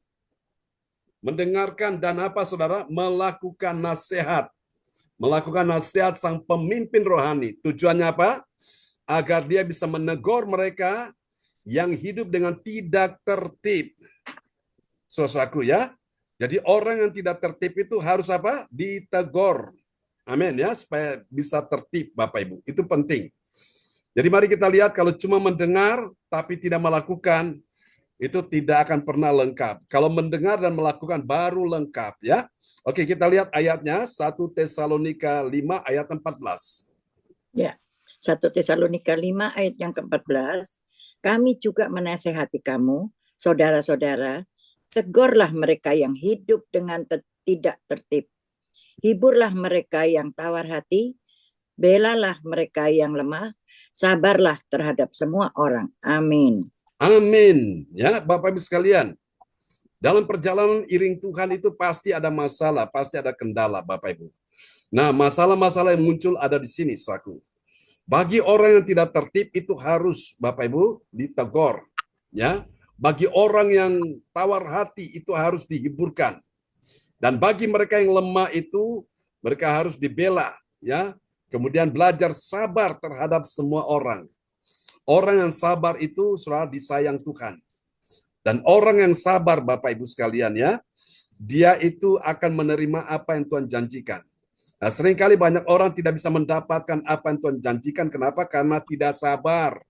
dan apa, saudara? Melakukan nasihat sang pemimpin rohani. Tujuannya apa? Agar dia bisa menegur mereka yang hidup dengan tidak tertib. Saudaraku ya. Jadi orang yang tidak tertib itu harus apa? Ditegur. Amin ya, supaya bisa tertib, Bapak Ibu. Itu penting. Jadi mari kita lihat, kalau cuma mendengar tapi tidak melakukan, itu tidak akan pernah lengkap. Kalau mendengar dan melakukan baru lengkap ya. Oke, kita lihat ayatnya 1 Tesalonika 5 ayat 14. Ya. 1 Tesalonika 5 ayat yang ke-14, kami juga menasehati kamu, saudara-saudara, tegurlah mereka yang hidup dengan tidak tertib. Hiburlah mereka yang tawar hati, belalah mereka yang lemah, sabarlah terhadap semua orang. Amin. Amin. Ya, Bapak Ibu sekalian, dalam perjalanan iring Tuhan itu pasti ada masalah, pasti ada kendala, Bapak Ibu. Nah, masalah-masalah yang muncul ada di sini, saudaraku. Bagi orang yang tidak tertib itu harus, Bapak Ibu, ditegur. Ya, bagi orang yang tawar hati itu harus dihiburkan. Dan bagi mereka yang lemah itu mereka harus dibela, ya. Kemudian belajar sabar terhadap semua orang. Orang yang sabar itu selalu disayang Tuhan. Dan orang yang sabar, Bapak Ibu sekalian ya, dia itu akan menerima apa yang Tuhan janjikan. Nah, seringkali banyak orang tidak bisa mendapatkan apa yang Tuhan janjikan. Kenapa? Karena tidak sabar.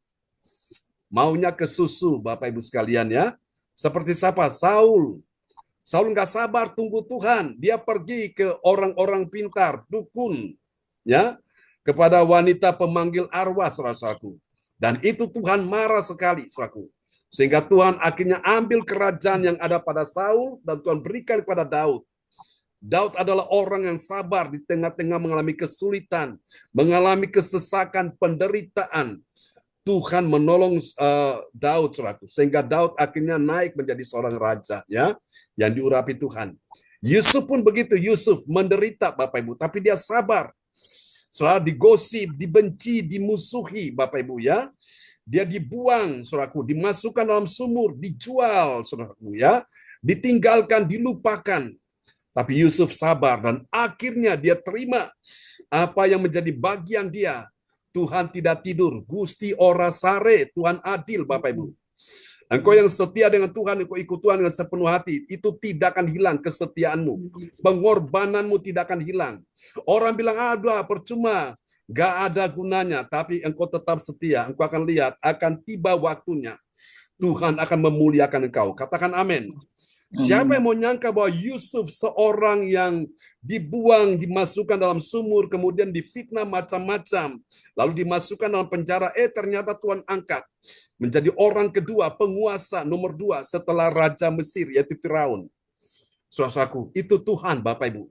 Maunya ke susu, Bapak Ibu sekalian ya. Seperti siapa? Saul nggak sabar tunggu Tuhan. Dia pergi ke orang-orang pintar, dukun, ya, kepada wanita pemanggil arwah, saudaraku. Dan itu Tuhan marah sekali, saudaraku. Sehingga Tuhan akhirnya ambil kerajaan yang ada pada Saul dan Tuhan berikan kepada Daud. Daud adalah orang yang sabar di tengah-tengah mengalami kesulitan, mengalami kesesakan, penderitaan. Tuhan menolong Daud, saudaraku, sehingga Daud akhirnya naik menjadi seorang raja, ya, yang diurapi Tuhan. Yusuf pun begitu. Yusuf menderita, Bapak Ibu, tapi dia sabar. Saudara, digosip, dibenci, dimusuhi, Bapak Ibu ya. Dia dibuang, saudaraku, dimasukkan dalam sumur, dijual, saudaraku ya, ditinggalkan, dilupakan. Tapi Yusuf sabar dan akhirnya dia terima apa yang menjadi bagian dia. Tuhan tidak tidur, Gusti ora sare, Tuhan adil Bapak Ibu. Engkau yang setia dengan Tuhan, engkau ikut Tuhan dengan sepenuh hati, itu tidak akan hilang kesetiaanmu. Pengorbananmu tidak akan hilang. Orang bilang, aduh percuma, gak ada gunanya, tapi engkau tetap setia. Engkau akan lihat, akan tiba waktunya. Tuhan akan memuliakan engkau. Katakan amin. Siapa yang mau nyangka bahwa Yusuf seorang yang dibuang, dimasukkan dalam sumur, kemudian difitnah macam-macam, lalu dimasukkan dalam penjara, ternyata Tuhan angkat menjadi orang kedua, penguasa nomor 2 setelah Raja Mesir, yaitu Firaun. Saudaraku, itu Tuhan Bapak Ibu.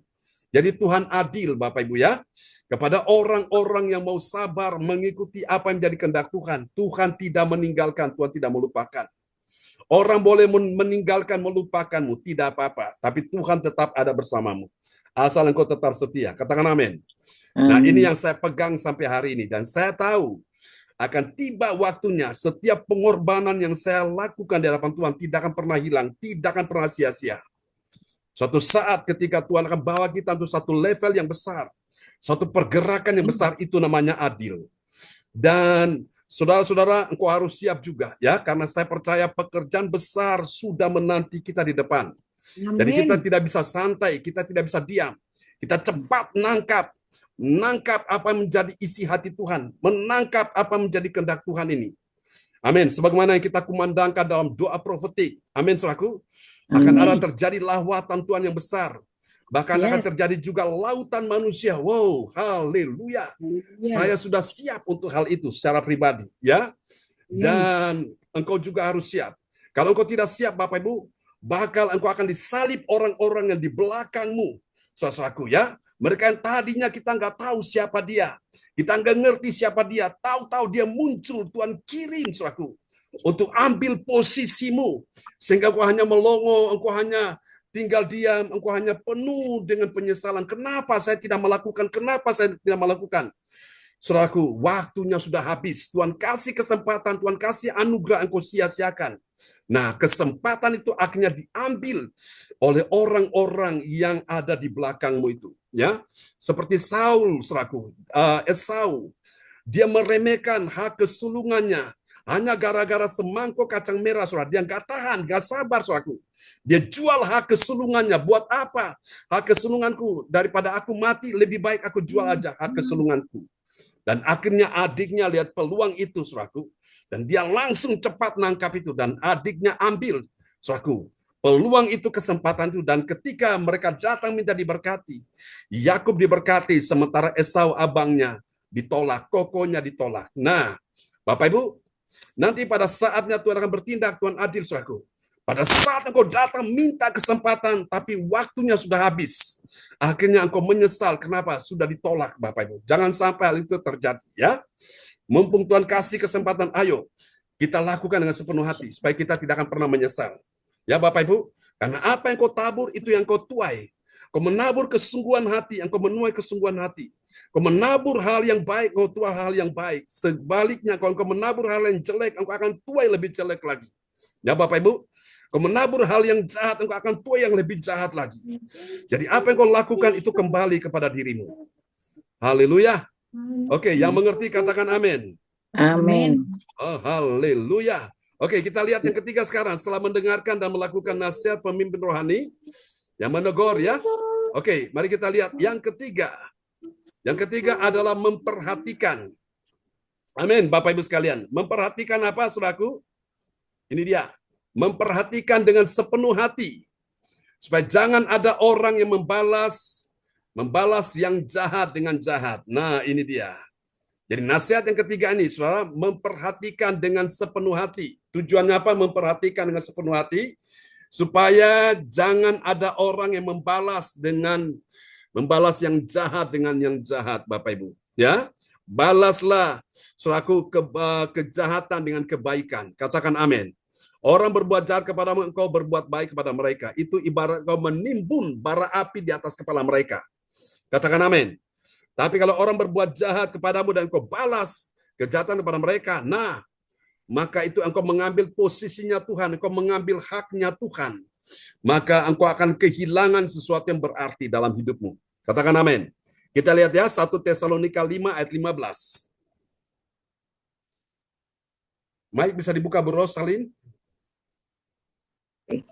Jadi Tuhan adil Bapak Ibu ya, kepada orang-orang yang mau sabar mengikuti apa yang menjadi kehendak Tuhan. Tuhan tidak meninggalkan, Tuhan tidak melupakan. Orang boleh meninggalkan, melupakanmu, tidak apa-apa. Tapi Tuhan tetap ada bersamamu. Asal engkau tetap setia. Katakan amin. Nah, ini yang saya pegang sampai hari ini. Dan saya tahu akan tiba waktunya setiap pengorbanan yang saya lakukan di hadapan Tuhan tidak akan pernah hilang, tidak akan pernah sia-sia. Suatu saat ketika Tuhan akan bawa kita untuk satu level yang besar, satu pergerakan yang besar, itu namanya adil. Dan saudara-saudara, engkau harus siap juga ya, karena saya percaya pekerjaan besar sudah menanti kita di depan. Jadi kita tidak bisa santai, kita tidak bisa diam. Kita cepat menangkap apa yang menjadi isi hati Tuhan, menangkap apa yang menjadi kehendak Tuhan ini. Amin. Sebagaimana yang kita kumandangkan dalam doa profetik. Amin, saudaraku. Akan ada terjadi lawatan Tuhan yang besar. Bahkan akan terjadi juga lautan manusia. Wow, haleluya. Saya sudah siap untuk hal itu secara pribadi, ya. Dan engkau juga harus siap. Kalau engkau tidak siap, Bapak Ibu, bakal engkau akan disalib orang-orang yang di belakangmu. Saudaraku, ya. Mereka yang tadinya kita nggak tahu siapa dia. Kita nggak ngerti siapa dia. Tahu-tahu dia muncul, Tuhan kirim, saudaraku, untuk ambil posisimu. Sehingga engkau hanya melongo, engkau hanya tinggal diam, engkau hanya penuh dengan penyesalan. Kenapa saya tidak melakukan? Kenapa saya tidak melakukan? Saudaraku, waktunya sudah habis. Tuhan kasih kesempatan, Tuhan kasih anugerah, engkau sia-siakan. Nah, kesempatan itu akhirnya diambil oleh orang-orang yang ada di belakangmu itu. Ya, seperti Saul, saudaraku, Esau, dia meremehkan hak kesulungannya hanya gara-gara semangkuk kacang merah, saudara. Dia nggak tahan, nggak sabar, saudaraku. Dia jual hak kesulungannya. Buat apa? Hak kesulunganku, daripada aku mati, lebih baik aku jual aja hak kesulunganku. Dan akhirnya adiknya lihat peluang itu, saudaraku. Dan dia langsung cepat nangkap itu. Dan adiknya ambil, saudaraku, peluang itu, kesempatan itu. Dan ketika mereka datang minta diberkati, Yakub diberkati, sementara Esau abangnya ditolak, kokonya ditolak. Nah, Bapak Ibu, nanti pada saatnya Tuhan akan bertindak, Tuhan adil, saudaraku. Pada saat engkau datang minta kesempatan, tapi waktunya sudah habis. Akhirnya engkau menyesal. Kenapa? Sudah ditolak, Bapak Ibu. Jangan sampai hal itu terjadi, ya. Mumpung Tuhan kasih kesempatan, ayo kita lakukan dengan sepenuh hati, supaya kita tidak akan pernah menyesal. Ya, Bapak Ibu, karena apa yang kau tabur, itu yang kau tuai. Kau menabur kesungguhan hati, engkau menuai kesungguhan hati. Kau menabur hal yang baik, kau tuai hal yang baik. Sebaliknya, kalau engkau menabur hal yang jelek, engkau akan tuai lebih jelek lagi. Ya, Bapak Ibu, kau menabur hal yang jahat, engkau akan tuai yang lebih jahat lagi. Jadi apa yang kau lakukan itu kembali kepada dirimu. Haleluya. Oke, yang mengerti katakan amin. Amin. Oh, haleluya. Oke, kita lihat yang ketiga sekarang. Setelah mendengarkan dan melakukan nasihat pemimpin rohani yang menegur, ya. Oke, mari kita lihat yang ketiga. Yang ketiga adalah memperhatikan. Amin, Bapak Ibu sekalian. Memperhatikan apa, saudaraku? Ini dia. Memperhatikan dengan sepenuh hati. Supaya jangan ada orang yang membalas yang jahat dengan jahat. Nah, ini dia. Jadi nasihat yang ketiga ini, saudara, memperhatikan dengan sepenuh hati. Tujuannya apa? Memperhatikan dengan sepenuh hati, supaya jangan ada orang yang membalas yang jahat dengan yang jahat, Bapak Ibu. Ya, balaslah, saudaraku, kejahatan dengan kebaikan. Katakan amin. Orang berbuat jahat kepadamu, engkau berbuat baik kepada mereka. Itu ibarat kau menimbun bara api di atas kepala mereka. Katakan amin. Tapi kalau orang berbuat jahat kepadamu dan engkau balas kejahatan kepada mereka, nah, maka itu engkau mengambil posisinya Tuhan, engkau mengambil haknya Tuhan. maka engkau akan kehilangan sesuatu yang berarti dalam hidupmu. Katakan amin. Kita lihat ya, 1 Tesalonika 5 ayat 15. Mike bisa dibuka, Bu Rosalin? 1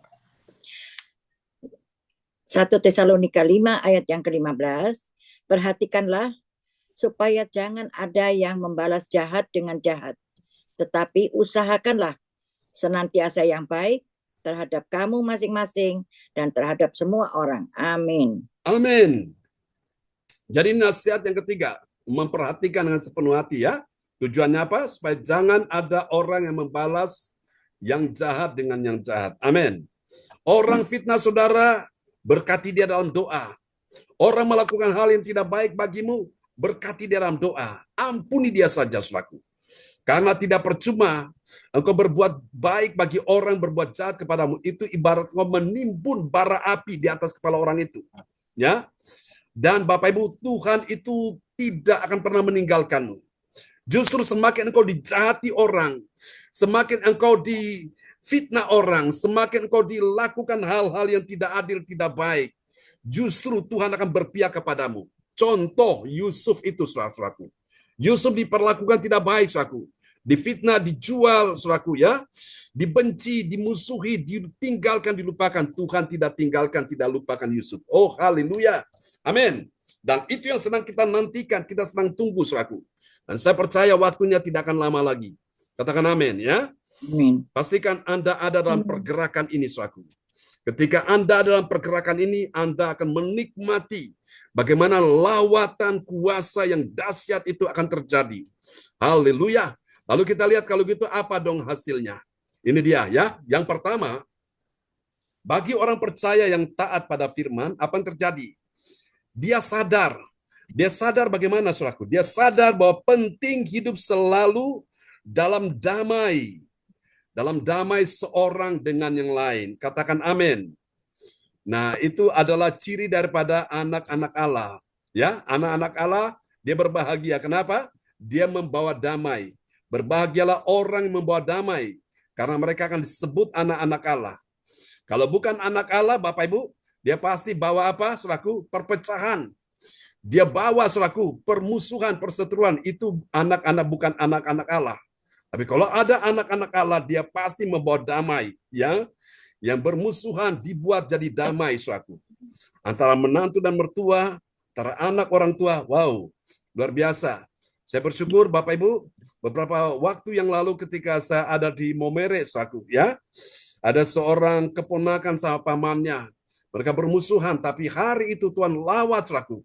Tesalonika 5 ayat yang ke-15. Perhatikanlah supaya jangan ada yang membalas jahat dengan jahat, tetapi usahakanlah senantiasa yang baik terhadap kamu masing-masing dan terhadap semua orang. Amin. Amin. Jadi nasihat yang ketiga, memperhatikan dengan sepenuh hati ya. Tujuannya apa? Supaya jangan ada orang yang membalas yang jahat dengan yang jahat. Amin. Orang fitnah saudara, berkati dia dalam doa. Orang melakukan hal yang tidak baik bagimu, berkati dia dalam doa. Ampuni dia saja, saudaraku. Karena tidak percuma engkau berbuat baik bagi orang berbuat jahat kepadamu. Itu ibarat kau menimbun bara api di atas kepala orang itu. Ya. Dan Bapak Ibu, Tuhan itu tidak akan pernah meninggalkanmu. Justru semakin engkau dijahati orang, semakin engkau difitnah orang, semakin engkau dilakukan hal-hal yang tidak adil, tidak baik, justru Tuhan akan berpihak kepadamu. Contoh Yusuf itu, saudaraku. Yusuf diperlakukan tidak baik, saudaraku. Difitnah, dijual, saudaraku ya. Dibenci, dimusuhi, ditinggalkan, dilupakan. Tuhan tidak tinggalkan, tidak lupakan Yusuf. Oh, haleluya. Amin. Dan itu yang sedang kita nantikan, kita sedang tunggu, saudaraku. Dan saya percaya waktunya tidak akan lama lagi. Katakan amin ya. Amin. Pastikan Anda ada dalam pergerakan ini, saudaraku. Ketika Anda dalam pergerakan ini, Anda akan menikmati bagaimana lawatan kuasa yang dahsyat itu akan terjadi. Haleluya. Lalu kita lihat kalau gitu apa dong hasilnya. Ini dia ya. Yang pertama, bagi orang percaya yang taat pada firman, apa yang terjadi? Dia sadar bagaimana, saudaraku. Dia sadar bahwa penting hidup selalu dalam damai. Dalam damai seorang dengan yang lain. Katakan amin. Nah, itu adalah ciri daripada anak-anak Allah. Ya, anak-anak Allah, dia berbahagia. Kenapa? Dia membawa damai. Berbahagialah orang yang membawa damai. Karena mereka akan disebut anak-anak Allah. Kalau bukan anak Allah, Bapak Ibu, dia pasti bawa apa, saudaraku? Perpecahan. Dia bawa, saudaraku, permusuhan, perseteruan. Itu anak-anak, bukan anak-anak Allah. Tapi kalau ada anak-anak Allah, dia pasti membawa damai. Ya, yang bermusuhan dibuat jadi damai, saudaraku. Antara menantu dan mertua, antara anak orang tua. Wow, luar biasa. Saya bersyukur, Bapak Ibu, beberapa waktu yang lalu ketika saya ada di Momere, saudaraku, ya, ada seorang keponakan sama pamannya. Mereka bermusuhan, tapi hari itu Tuhan lawat, saudaraku.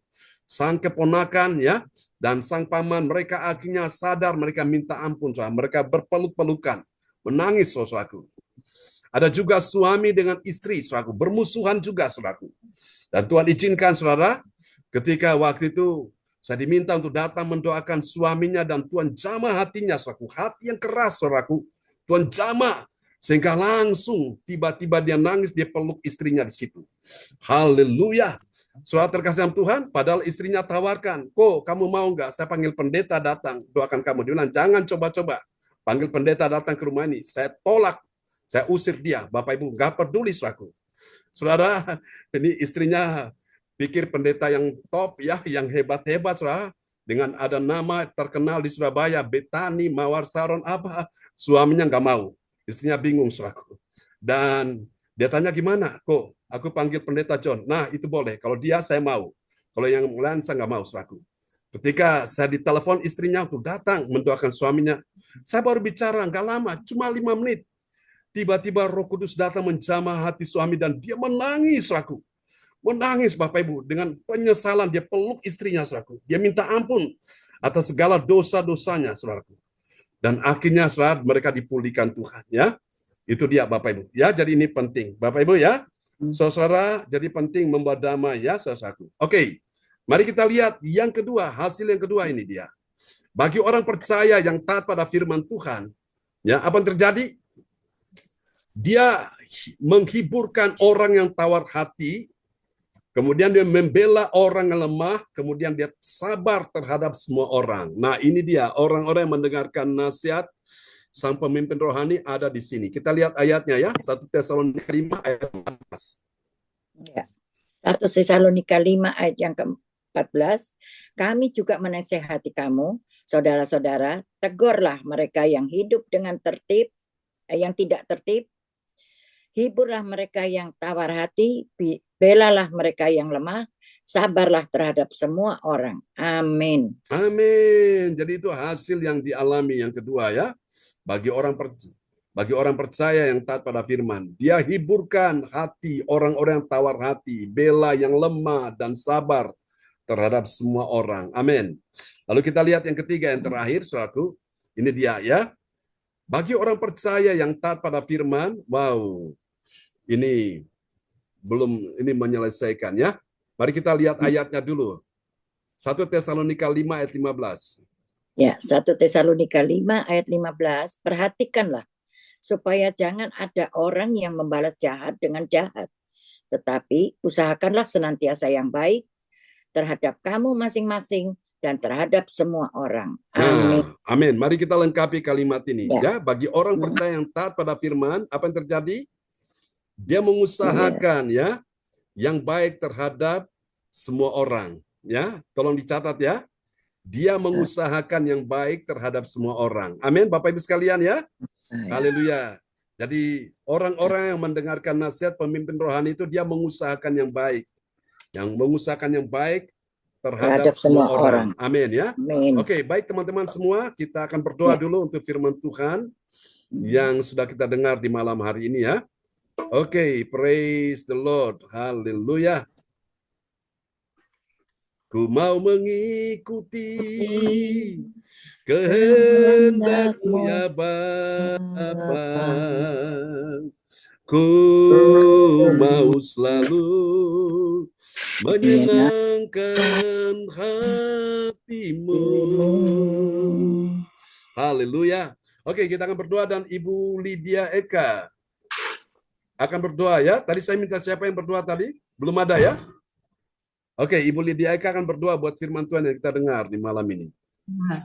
Sang keponakan ya dan sang paman, mereka akhirnya sadar, mereka minta ampun, saudara. Mereka berpeluk-pelukan, menangis, saudaraku. Ada juga suami dengan istri, saudaraku, bermusuhan juga, saudaraku. Dan Tuhan izinkan, saudara, ketika waktu itu saya diminta untuk datang mendoakan suaminya dan Tuhan jamah hatinya, saudaraku. Hati yang keras, saudaraku. Tuhan jamah sehingga langsung tiba-tiba dia nangis, dia peluk istrinya di situ. Haleluya. Saudara terkasih dalam Tuhan, padahal istrinya tawarkan, kok kamu mau nggak saya panggil pendeta datang, doakan kamu. Dia bilang, jangan coba-coba, panggil pendeta datang ke rumah ini. Saya tolak, saya usir dia. Bapak Ibu, nggak peduli, saudaraku. Saudara, ini istrinya pikir pendeta yang top, ya, yang hebat-hebat, saudara. Dengan ada nama terkenal di Surabaya, Betani, Mawar Saron, apa. Suaminya nggak mau. Istrinya bingung, saudaraku. Dan dia tanya gimana? Kok aku panggil pendeta John? Nah, itu boleh. Kalau dia, saya mau. Kalau yang lain, saya nggak mau, saudaraku. Ketika saya ditelepon istrinya untuk datang mendoakan suaminya, saya baru bicara, nggak lama, cuma 5 menit. Tiba-tiba Roh Kudus datang menjamah hati suami dan dia menangis, saudaraku. Menangis, Bapak Ibu, dengan penyesalan. Dia peluk istrinya, saudaraku. Dia minta ampun atas segala dosa-dosanya, saudaraku. Dan akhirnya, saudara, mereka dipulihkan Tuhan, ya. Itu dia, Bapak Ibu. Ya, jadi ini penting. Bapak Ibu ya, saudara, jadi penting membawa damai ya, saudaraku. Oke, mari kita lihat yang kedua, hasil yang kedua ini dia. Bagi orang percaya yang taat pada firman Tuhan, ya, apa yang terjadi? Dia menghiburkan orang yang tawar hati, kemudian dia membela orang yang lemah, kemudian dia sabar terhadap semua orang. Nah, ini dia orang-orang yang mendengarkan nasihat sang pemimpin rohani ada di sini. Kita lihat ayatnya ya, 1 Tesalonika 5 ayat 14. Ya. 1 Tesalonika 5 ayat yang ke-14, kami juga menasehati kamu, saudara-saudara, tegurlah mereka yang hidup dengan tertib, yang tidak tertib, hiburlah mereka yang tawar hati, belalah mereka yang lemah, sabarlah terhadap semua orang. Amin. Amin. Jadi itu hasil yang dialami yang kedua ya. Bagi orang percaya yang taat pada firman, dia hiburkan hati orang-orang yang tawar hati, bela yang lemah dan sabar terhadap semua orang. Amin. Lalu kita lihat yang ketiga, yang terakhir, saudaraku. Ini dia ya. Bagi orang percaya yang taat pada firman, wow, ini menyelesaikan ya. Mari kita lihat ayatnya dulu. 1 Tesalonika 5 ayat 15. Ya, 1 Tesalonika 5 ayat 15, perhatikanlah supaya jangan ada orang yang membalas jahat dengan jahat. Tetapi usahakanlah senantiasa yang baik terhadap kamu masing-masing dan terhadap semua orang. Amin. Nah, amin. Mari kita lengkapi kalimat ini Ya. ya. Bagi orang percaya yang taat pada firman, apa yang terjadi? Dia mengusahakan ya yang baik terhadap semua orang, ya. Tolong dicatat ya. Dia mengusahakan yang baik terhadap semua orang. Amin, Bapak Ibu sekalian ya. Haleluya. Jadi orang-orang yang mendengarkan nasihat pemimpin rohani itu dia mengusahakan yang baik. Yang mengusahakan yang baik terhadap semua orang. Amin ya. Amin. Oke, baik teman-teman semua, kita akan berdoa dulu untuk firman Tuhan yang sudah kita dengar di malam hari ini ya. Oke, praise the Lord. Haleluya. Ku mau mengikuti kehendak-Mu ya Bapa. Ku mau selalu menyenangkan hati-Mu. Haleluya. Oke, kita akan berdoa dan Ibu Lydia Eka akan berdoa ya. Tadi saya minta siapa yang berdoa tadi? Belum ada ya? Oke, Ibu Lydia Eka akan berdoa buat firman Tuhan yang kita dengar di malam ini.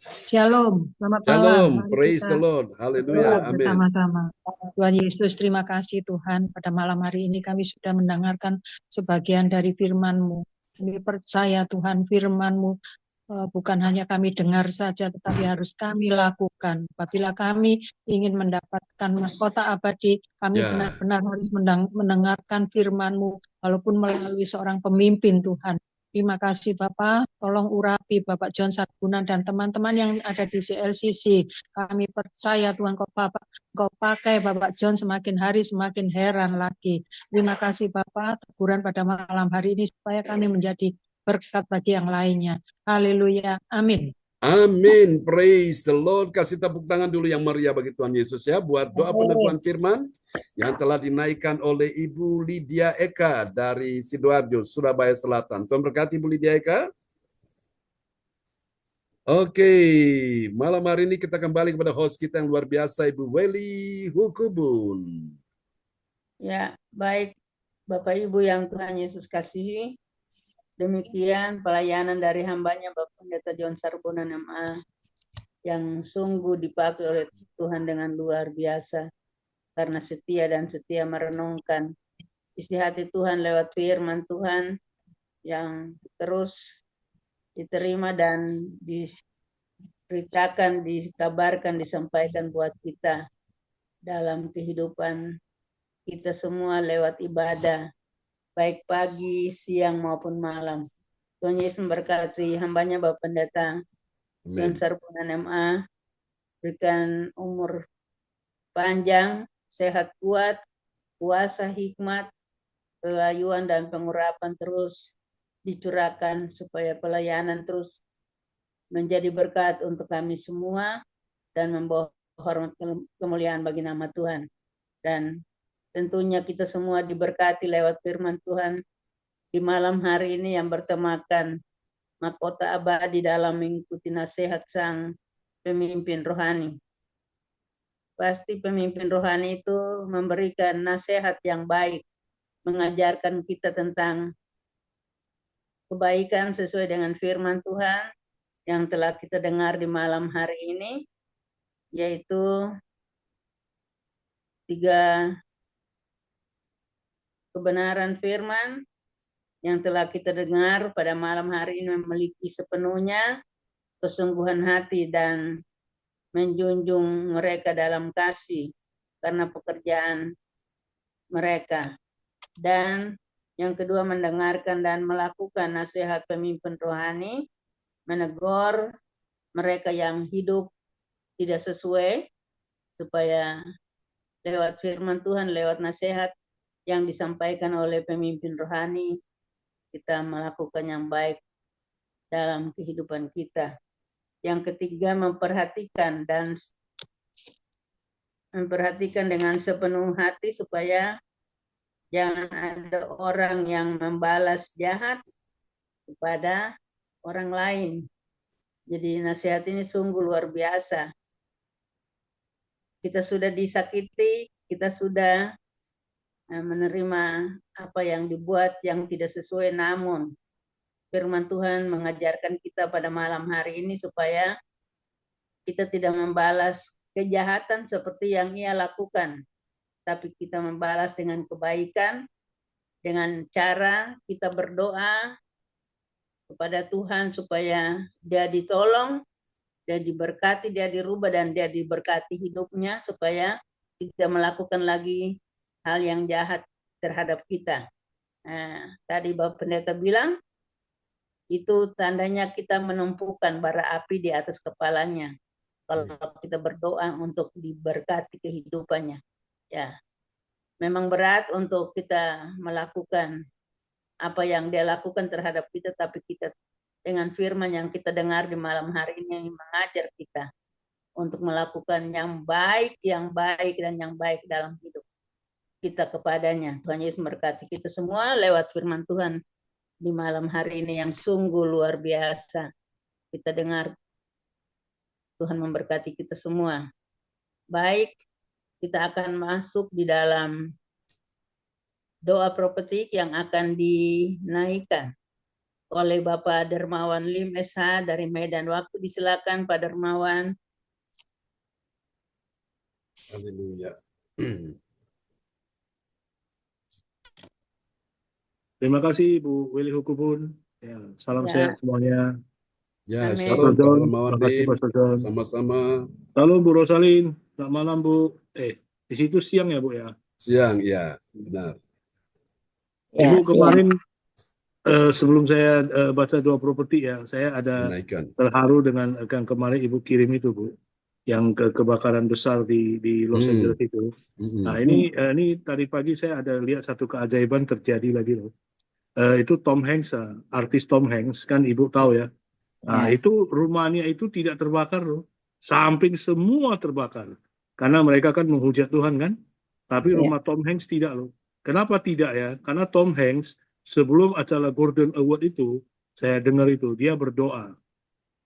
Shalom, selamat malam. Shalom, Mari praise kita the Lord. Haleluya, amin. bersama-sama. Tuhan Yesus, terima kasih Tuhan. Pada malam hari ini kami sudah mendengarkan sebagian dari firman-Mu. Kami percaya Tuhan firman-Mu bukan hanya kami dengar saja, tetapi harus kami lakukan. Apabila kami ingin mendapatkan mahkota abadi, kami benar-benar harus mendengarkan firman-Mu, walaupun melalui seorang pemimpin Tuhan. Terima kasih Bapak, tolong urapi Bapak John Sarbunan dan teman-teman yang ada di CLCC. Kami percaya Tuhan Kau pakai Bapak John semakin hari semakin heran lagi. Terima kasih Bapak, teguran pada malam hari ini supaya kami menjadi berkat bagi yang lainnya. Haleluya, amin. Amin, praise the Lord. Kasih tepuk tangan dulu yang meriah bagi Tuhan Yesus ya, buat doa peneguhan firman yang telah dinaikkan oleh Ibu Lydia Eka dari Sidoarjo, Surabaya Selatan. Tuhan berkati Ibu Lydia Eka. Oke, malam hari ini kita kembali kepada host kita yang luar biasa, Ibu Weli Hukubun. Ya, baik Bapak Ibu yang Tuhan Yesus kasihi. Demikian pelayanan dari hambanya Bapak Pendeta John Sarbunan MA yang sungguh dipakai oleh Tuhan dengan luar biasa karena setia dan setia merenungkan isi hati Tuhan lewat firman Tuhan yang terus diterima dan diceritakan, dikabarkan, disampaikan buat kita dalam kehidupan kita semua lewat ibadah baik pagi, siang maupun malam. Tuhan Yesus memberkati hambanya Bapak Pendeta John Sarbunan MA, berikan umur panjang, sehat kuat, kuasa hikmat, kelayuan dan pengurapan terus dicurahkan supaya pelayanan terus menjadi berkat untuk kami semua dan membawa hormat kemuliaan bagi nama Tuhan. Dan tentunya kita semua diberkati lewat firman Tuhan di malam hari ini yang bertemakan mahkota abadi dalam mengikuti nasihat sang pemimpin rohani. Pasti pemimpin rohani itu memberikan nasihat yang baik, mengajarkan kita tentang kebaikan sesuai dengan firman Tuhan yang telah kita dengar di malam hari ini, yaitu tiga kebenaran firman yang telah kita dengar pada malam hari ini memiliki sepenuhnya kesungguhan hati dan menjunjung mereka dalam kasih karena pekerjaan mereka. Dan yang kedua, mendengarkan dan melakukan nasihat pemimpin rohani, menegur mereka yang hidup tidak sesuai, supaya lewat firman Tuhan, lewat nasihat yang disampaikan oleh pemimpin rohani, kita melakukan yang baik dalam kehidupan kita. Yang ketiga, memperhatikan dengan sepenuh hati supaya jangan ada orang yang membalas jahat kepada orang lain. Jadi nasihat ini sungguh luar biasa. Kita sudah disakiti, kita sudah menerima apa yang dibuat yang tidak sesuai, namun firman Tuhan mengajarkan kita pada malam hari ini supaya kita tidak membalas kejahatan seperti yang ia lakukan, tapi kita membalas dengan kebaikan, dengan cara kita berdoa kepada Tuhan supaya dia ditolong, dia diberkati, dia dirubah, dan dia diberkati hidupnya supaya tidak melakukan lagi hal yang jahat terhadap kita. Nah, tadi Bapak Pendeta bilang, itu tandanya kita menumpukan bara api di atas kepalanya. Kalau kita berdoa untuk diberkati kehidupannya. Ya, memang berat untuk kita melakukan apa yang dia lakukan terhadap kita, tapi kita dengan firman yang kita dengar di malam hari ini mengajar kita untuk melakukan yang baik dan yang baik dalam hidup kita kepadanya. Tuhan Yesus memberkati kita semua lewat firman Tuhan di malam hari ini yang sungguh luar biasa. Kita dengar Tuhan memberkati kita semua. Baik, kita akan masuk di dalam doa profetik yang akan dinaikkan oleh Bapak Dermawan Lim SH dari Medan. Waktu disilakan Pak Dermawan. Haleluya. Terima kasih Bu Willy Hukubun. Ya, salam sehat semuanya. Ya, Amin. shalom Pak Dermawan Terima kasih Lim. Pastor John. Sama-sama. Salam Bu Rosalin. Selamat malam Bu. Di situ siang ya Bu ya? Siang, ya, benar. Ya, Ibu siang. kemarin sebelum saya baca doa properti ya, saya ada Menaikkan. terharu dengan yang kemarin Ibu kirim itu Bu, yang kebakaran besar di Los Angeles itu. Nah ini tadi pagi saya ada lihat satu keajaiban terjadi lagi loh. Itu Tom Hanks, artis Tom Hanks kan Ibu tahu ya. Nah itu rumahnya itu tidak terbakar loh, samping semua terbakar. Karena mereka kan menghujat Tuhan kan, tapi rumah Tom Hanks tidak loh. Kenapa tidak ya? Karena Tom Hanks sebelum acara Golden Award itu, saya dengar itu, dia berdoa.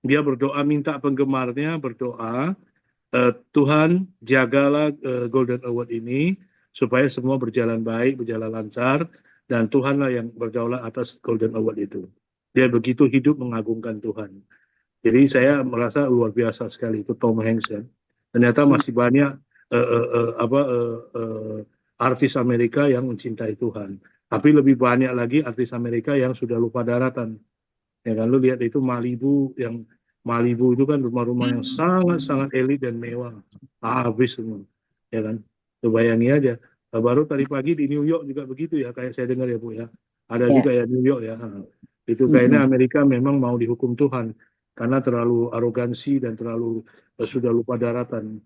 Dia berdoa minta penggemarnya berdoa, Tuhan jagalah Golden Award ini, supaya semua berjalan baik, berjalan lancar, dan Tuhanlah yang berdaulat atas Golden Award itu. Dia begitu hidup mengagungkan Tuhan. Jadi saya merasa luar biasa sekali itu Tom Hanks ya. Ternyata masih banyak artis Amerika yang mencintai Tuhan. Tapi lebih banyak lagi artis Amerika yang sudah lupa daratan. Ya kan, lu lihat itu Malibu itu kan rumah-rumah yang sangat-sangat elit dan mewah. Habis semua. Ya kan. Lu bayangi aja. Baru tadi pagi di New York juga begitu ya, kayak saya dengar ya Bu ya. Ada juga ya New York ya. Itu kayaknya Amerika memang mau dihukum Tuhan karena terlalu arogansi dan terlalu sudah lupa daratan.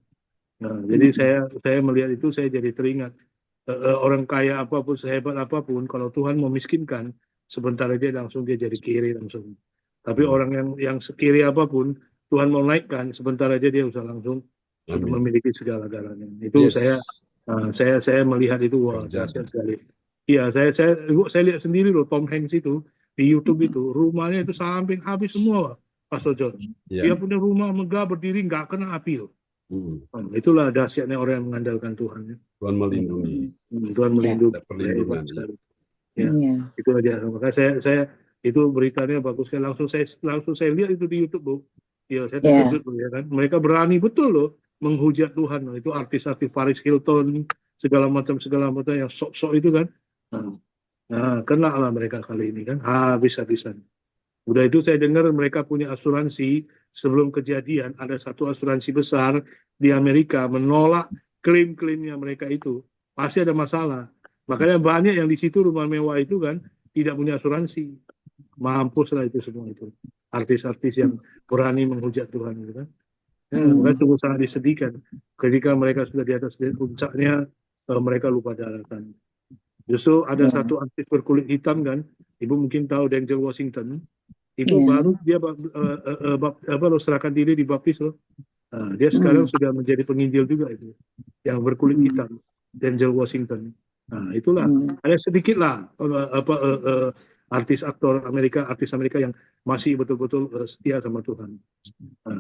Nah, jadi saya melihat itu saya jadi teringat orang kaya apapun, sehebat apapun, kalau Tuhan memiskinkan, sebentar aja langsung dia jadi kiri langsung. Tapi orang yang sekiri apapun, Tuhan mau naikkan, sebentar aja dia bisa langsung memiliki segala-galanya. Itu saya melihat itu wah dahsyat sekali. Iya, saya lihat sendiri loh Tom Hanks itu di YouTube itu rumahnya itu sampai habis semua, Pastor John. Dia punya rumah megah berdiri nggak kena api loh. Itulah dahsyatnya orang yang mengandalkan Tuhan. Tuhan melindungi. Tuhan melindungi. Perlindungan. Ya, itu aja. Makanya saya itu beritanya bagus sekali. Langsung saya lihat itu di YouTube, Bu. Ya, saya terkejut ya kan. Mereka berani betul loh menghujat Tuhan. Itu artis-artis Paris Hilton, segala macam yang sok-sok itu kan. Kena lah mereka kali ini kan, habis-habisan. Udah itu saya dengar mereka punya asuransi, sebelum kejadian ada satu asuransi besar di Amerika menolak klaim-klaimnya mereka itu. Pasti ada masalah. Makanya banyak yang di situ rumah mewah itu kan tidak punya asuransi. Mampus lah itu semua itu. Artis-artis yang berani menghujat Tuhan gitu kan. Mereka sungguh sangat disedihkan ketika mereka sudah di atas puncaknya, mereka lupa daratan. Justru ada satu artis berkulit hitam kan, Ibu mungkin tahu Denzel Washington, itu baru dia serahkan diri dibaptis loh. Dia sekarang sudah menjadi penginjil juga itu, yang berkulit hitam, Denzel Washington. Itulah ada sedikit lah artis Amerika yang masih betul-betul setia sama Tuhan.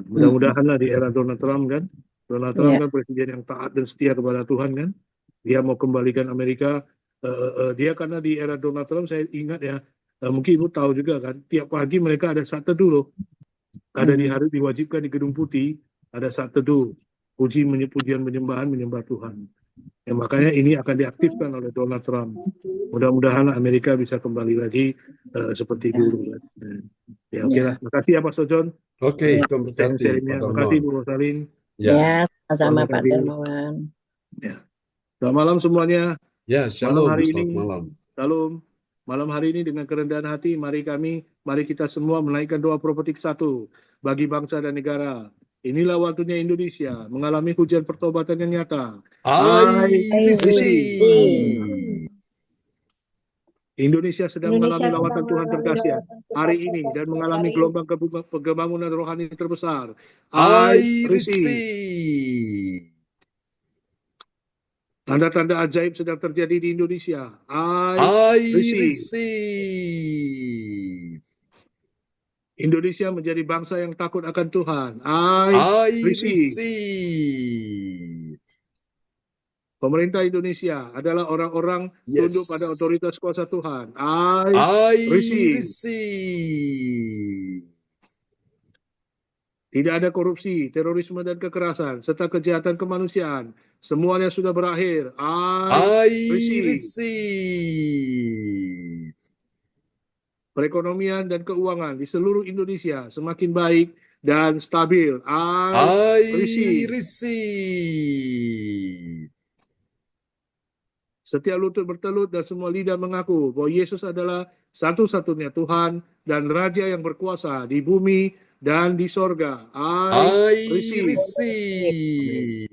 Mudah-mudahan lah di era Donald Trump kan, Donald Trump kan presiden yang taat dan setia kepada Tuhan kan, dia mau kembalikan Amerika. Dia karena di era Donald Trump saya ingat ya, mungkin Ibu tahu juga kan, tiap pagi mereka ada saat teduh loh. Ada diwajibkan di Gedung Putih, ada saat teduh, pujian penyembahan, menyembah Tuhan. Makanya ini akan diaktifkan oleh Donald Trump. Mudah-mudahan Amerika bisa kembali lagi seperti dulu. Ya oke lah. Makasih ya Pak Sojon. Oke, Tuhan berkati. Makasih Bu Rosalin. Ya, sama-sama Pak Darmawan. Ya. Selamat malam semuanya. Ya, shalom, malam hari selamat ini, malam. Shalom. Malam hari ini dengan kerendahan hati, mari kita semua menaikkan doa profetik 1 bagi bangsa dan negara. Inilah waktunya Indonesia mengalami hujan pertobatan yang nyata. Indonesia sedang mengalami lawatan Tuhan terdahsyat hari ini dan mengalami gelombang pembangunan rohani terbesar. I receive. Tanda-tanda ajaib sedang terjadi di Indonesia. I receive. Indonesia menjadi bangsa yang takut akan Tuhan. I receive. Pemerintah Indonesia adalah orang-orang tunduk pada otoritas kuasa Tuhan. I receive. Tidak ada korupsi, terorisme dan kekerasan, serta kejahatan kemanusiaan. Semuanya sudah berakhir. I receive. Perekonomian dan keuangan di seluruh Indonesia semakin baik dan stabil. I receive. Setiap lutut bertelut dan semua lidah mengaku bahwa Yesus adalah satu-satunya Tuhan dan Raja yang berkuasa di bumi dan di sorga. I receive.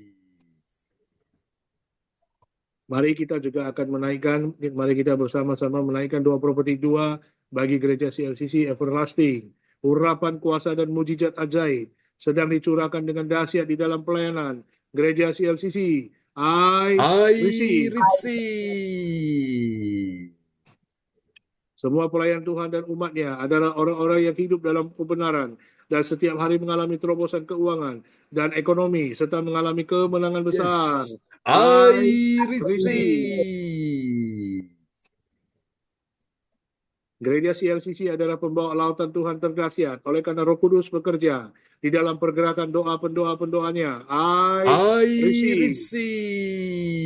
Mari kita juga akan mari kita bersama-sama menaikkan doa profetik 2 bagi gereja CLCC Everlasting. Urapan kuasa dan mujizat ajaib sedang dicurahkan dengan dahsyat di dalam pelayanan gereja CLCC. I receive. Semua pelayan Tuhan dan umatnya adalah orang-orang yang hidup dalam kebenaran dan setiap hari mengalami terobosan keuangan dan ekonomi serta mengalami kemenangan besar. I receive. Gereja CLCC adalah pembawa lautan Tuhan terdahsyat oleh karena Roh Kudus bekerja di dalam pergerakan doa pendoanya. I receive.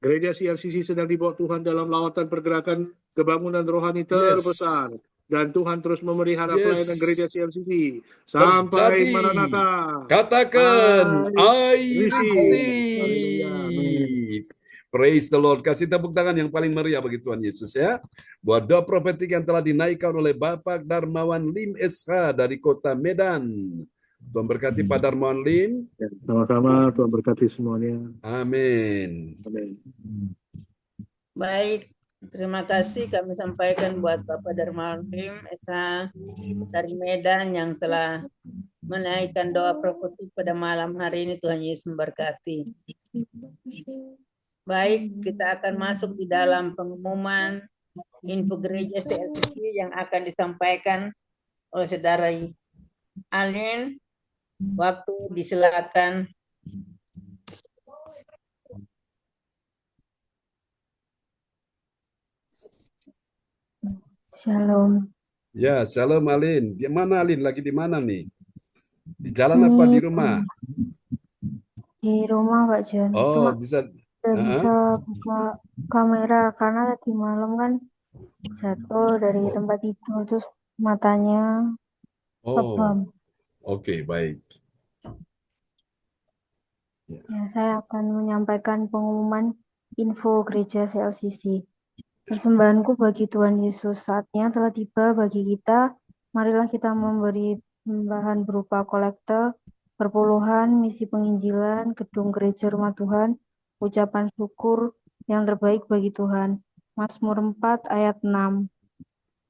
Gereja CLCC sedang dibawa Tuhan dalam lawatan pergerakan kebangunan rohani terbesar. Dan Tuhan terus memelihara pelayanan gereja CLCC sampai Maranatha. Katakan, I receive. Praise the Lord. Kasih tepuk tangan yang paling meriah bagi Tuhan Yesus ya. Buat doa profetik yang telah dinaikkan oleh Bapak Darmawan Lim SH dari kota Medan. Tuhan berkati Pak Darmawan Lim. Sama-sama, Tuhan berkati semuanya. Amin. Baik, terima kasih kami sampaikan buat Bapak Darmawan Lim SH dari Medan yang telah menaikkan doa profetik pada malam hari ini. Tuhan Yesus memberkati. Baik, kita akan masuk di dalam pengumuman info gereja CLCC yang akan disampaikan oleh Saudara Alin. Waktu disilakan. Shalom. Ya, shalom Alin. Di mana Alin? Lagi di mana nih? Di jalan apa di rumah? Di rumah Pak John. Oh, Cuma bisa. nggak bisa buka kamera karena tadi malam kan jatuh dari tempat tidur terus matanya Oh, lebam. oke, baik. Ya, saya akan menyampaikan pengumuman info gereja CLCC. Persembahanku bagi Tuhan Yesus, saatnya telah tiba bagi kita. Marilah kita memberi persembahan berupa kolekte, perpuluhan, misi penginjilan, gedung gereja rumah Tuhan, ucapan syukur yang terbaik bagi Tuhan. Mazmur 4 ayat 6.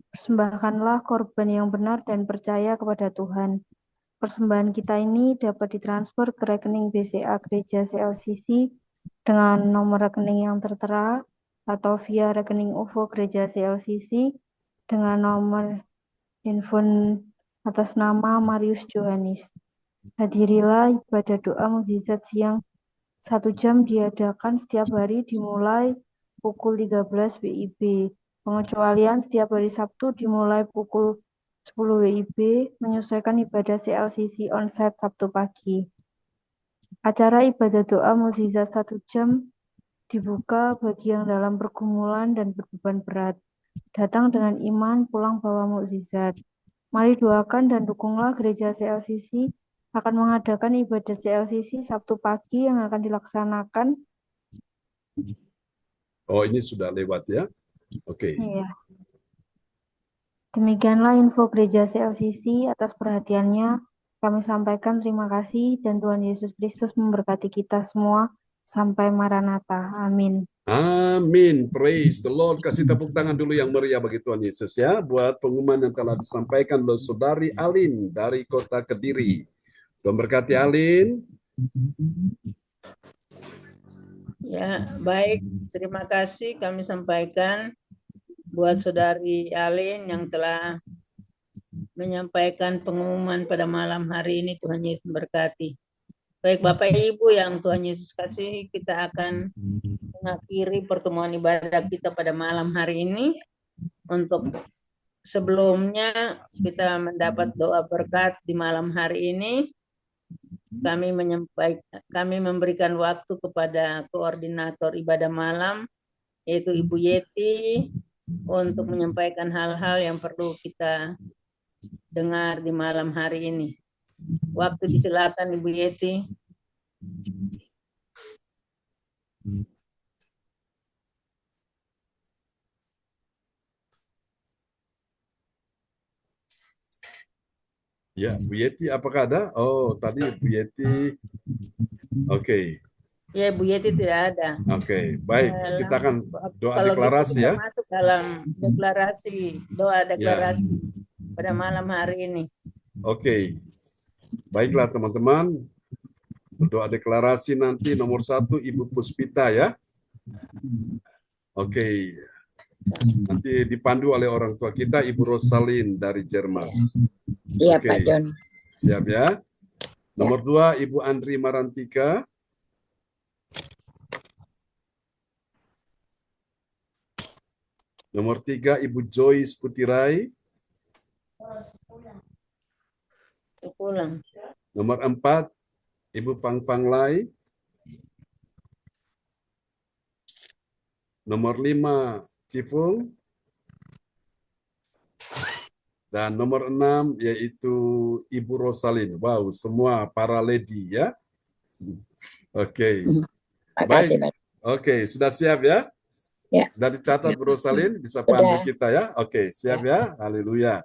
Persembahkanlah korban yang benar dan percaya kepada Tuhan. Persembahan kita ini dapat ditransfer ke rekening BCA Gereja CLCC dengan nomor rekening yang tertera atau via rekening OVO Gereja CLCC dengan nomor handphone atas nama Marius Johanis. Hadirilah ibadah doa mukjizat siang 1 jam diadakan setiap hari dimulai pukul 13 WIB. Pengecualian setiap hari Sabtu dimulai pukul 10 WIB menyesuaikan ibadah CLCC onsite Sabtu pagi. Acara ibadah doa mukjizat 1 jam dibuka bagi yang dalam pergumulan dan berbeban berat. Datang dengan iman, pulang bawa mukjizat. Mari doakan dan dukunglah gereja CLCC akan mengadakan ibadah CLCC Sabtu pagi yang akan dilaksanakan. Oh, ini sudah lewat ya? Oke. Iya. Demikianlah info gereja CLCC. Atas perhatiannya kami sampaikan terima kasih dan Tuhan Yesus Kristus memberkati kita semua sampai Maranatha. Amin. Amin. Praise the Lord. Kasih tepuk tangan dulu yang meriah bagi Tuhan Yesus ya. Buat pengumuman yang telah disampaikan oleh Saudari Alin dari Kota Kediri. Tuhan berkati Alin. Ya, baik. Terima kasih kami sampaikan buat Saudari Alin yang telah menyampaikan pengumuman pada malam hari ini. Tuhan Yesus berkati. Baik Bapak Ibu yang Tuhan Yesus kasih, kita akan mengakhiri pertemuan ibadah kita pada malam hari ini. Untuk sebelumnya kita mendapat doa berkat di malam hari ini. Kami memberikan waktu kepada koordinator ibadah malam, yaitu Ibu Yeti, untuk menyampaikan hal-hal yang perlu kita dengar di malam hari ini. Waktu disilakan Ibu Yeti. Ya, Bu Yeti apakah ada? Oh, tadi Bu Yeti. Oke. Ya, Bu Yeti tidak ada. Oke, baik. Kita akan doa Kalau deklarasi gitu kita ya. masuk dalam doa deklarasi pada malam hari ini. Oke. Baiklah teman-teman. Doa deklarasi nanti nomor 1 Ibu Puspita ya. Oke. Nanti dipandu oleh orang tua kita Ibu Rosalin dari Jerman. Iya, Oke. Pak John. Siap ya. Nomor 2 Ibu Andri Marantika. Nomor 3 Ibu Joyce Putirai. Pulang. Nomor 4 Ibu Pang Pang Lai. Nomor 5 Cifung. Dan nomor 6 yaitu Ibu Rosalin. Wow, semua para lady ya. Oke. Baik. Oke, sudah siap ya? Ya. Sudah dicatat Bu Rosalin, bisa pandu kita ya? Oke, siap ya? Haleluya.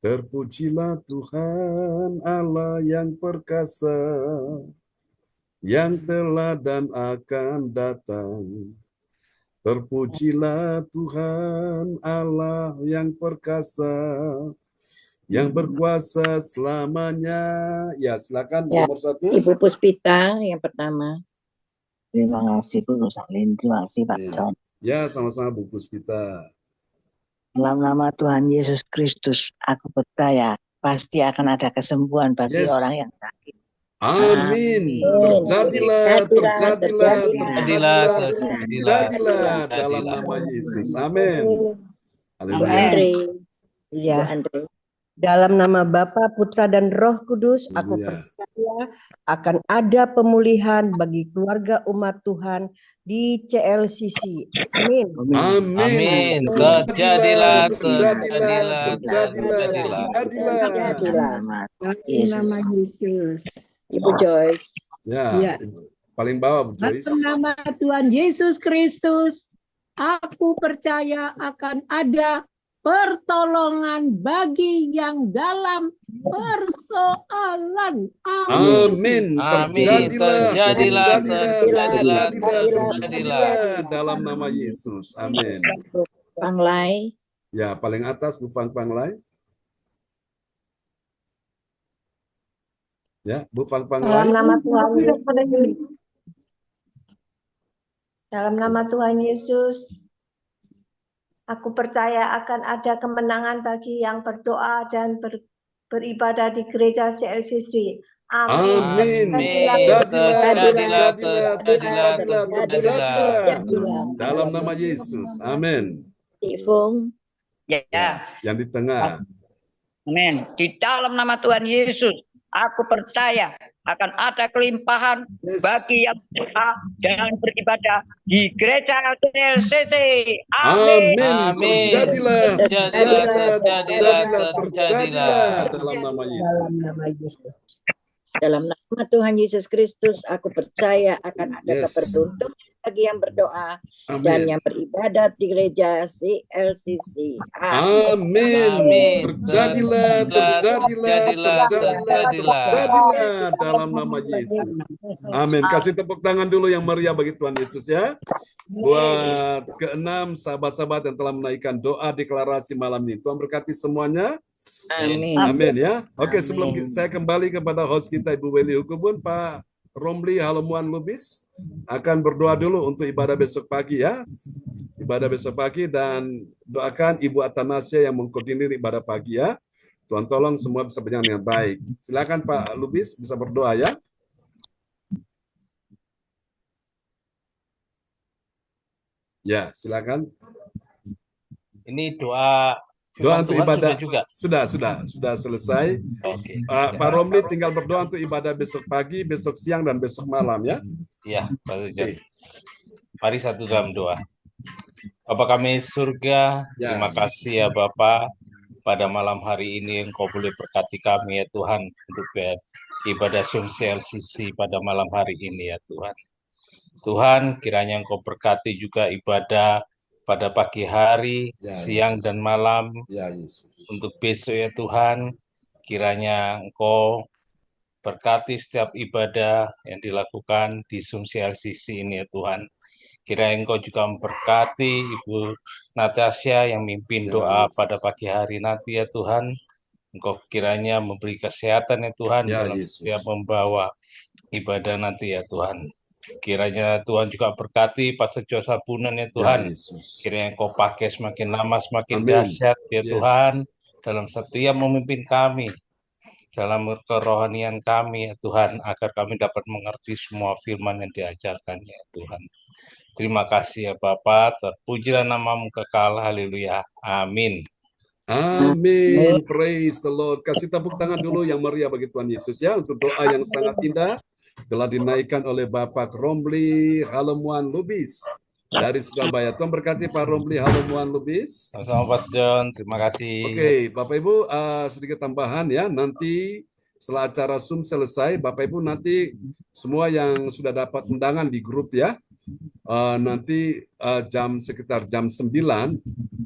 Terpujilah Tuhan Allah yang perkasa, yang telah dan akan datang. Terpujilah Tuhan Allah yang perkasa, yang berkuasa selamanya. Ya, silakan Ya, nomor 1. Ibu Puspita yang pertama. Terima kasih Bu Rosalin, terima kasih Pak John. Ya, sama-sama Bu Puspita. Dalam nama Tuhan Yesus Kristus, aku percaya pasti akan ada kesembuhan bagi orang yang sakit. Amin. Terjadilah dalam nama Yesus. Amin. Bu Haleluya. Andre. Bu Ya. Andre. Dalam nama Bapa, Putra, dan Roh Kudus, aku Haleluya. percaya akan ada pemulihan bagi keluarga umat Tuhan di CLCC. Amin. Amin. Amin. Terjadilah, Terjadilah, terjadilah, terjadilah, terjadilah, terjadilah. terjadilah. Dalam nama Yesus. Ibu Joyce. Ya, Ya. paling bawah Bu Joyce. Dalam nama Tuhan Yesus Kristus, aku percaya akan ada pertolongan bagi yang dalam persoalan. Amin. Amin. Terjadilah, Terjadilah, terjadilah, terjadilah, terjadilah dalam nama Yesus. Amin. Panglai. Ya, paling atas Bu Panglai. Ya, Bu Dalam Panglai. nama Tuhan Yesus. Dalam nama Tuhan Yesus, aku percaya akan ada kemenangan bagi yang berdoa dan beribadah di gereja CLCC. Amin. Terjadilah. Dalam nama Yesus. Amin. Ya. Yang di tengah. Amin. Di dalam nama Tuhan Yesus, aku percaya akan ada kelimpahan bagi yang berdoa dan beribadah di gereja CLCC. Amin. Amin. Terjadilah dalam nama Yesus. Dalam nama Tuhan Yesus Kristus, aku percaya akan ada keberuntungan bagi yang berdoa dan yang beribadat di gereja CLCC. Amin. Terjadilah dalam nama Yesus. Amin. Kasih tepuk tangan dulu yang meriah bagi Tuhan Yesus ya. Buat keenam sahabat-sahabat yang telah menaikkan doa deklarasi malam ini. Tuhan berkati semuanya. Amin. Amin ya. Oke, sebelum saya kembali kepada host kita Ibu Weli Hukubun, Pak Romli Halomuan Lubis akan berdoa dulu untuk ibadah besok pagi ya. Ibadah besok pagi, dan doakan Ibu Atanasia yang mengkoordinir ibadah pagi ya. Tuhan tolong semua bisa berjalan dengan baik. Silakan Pak Lubis bisa berdoa ya. Ya, silakan. Ini doa untuk Tuhan ibadah juga. Sudah selesai. Oke. Pak Romli tinggal berdoa untuk ibadah besok pagi, besok siang, dan besok malam ya. Iya, Pak John. Mari satu dalam doa. Bapa kami surga, terima kasih ya Bapa, pada malam hari ini Engkau boleh berkati kami ya Tuhan untuk ibadah Zoom CLCC pada malam hari ini ya Tuhan. Tuhan, kiranya Engkau berkati juga ibadah pada pagi hari, siang, dan malam untuk besok ya Tuhan. Kiranya Engkau berkati setiap ibadah yang dilakukan di Zoom CLCC ini ya Tuhan. Kiranya Engkau juga memberkati Ibu Natasha yang mimpin doa pada pagi hari nanti ya Tuhan. Engkau kiranya memberi kesehatan ya Tuhan dalam setiap membawa ibadah nanti ya Tuhan. Kiranya Tuhan juga berkati Pastor Jo Sarbunan ya Tuhan. Kiranya Engkau pakai semakin lama semakin dahsyat ya Tuhan dalam setiap memimpin kami, dalam kerohanian kami ya Tuhan, agar kami dapat mengerti semua firman yang diajarkan ya Tuhan. Terima kasih ya Bapa, terpujilah namamu kekal, haleluya, amin. Amin, praise the Lord. Kasih tepuk tangan dulu yang meriah bagi Tuhan Yesus ya, untuk doa yang sangat indah telah dinaikkan oleh Bapak Romli Halomuan Lubis dari Surabaya. Tuhan berkati Pak Romli Halomuan Lubis. Sama-sama Pak John, terima kasih. Oke, Bapak Ibu, sedikit tambahan ya, nanti setelah acara Zoom selesai, Bapak Ibu nanti semua yang sudah dapat undangan di grup ya, nanti sekitar jam 9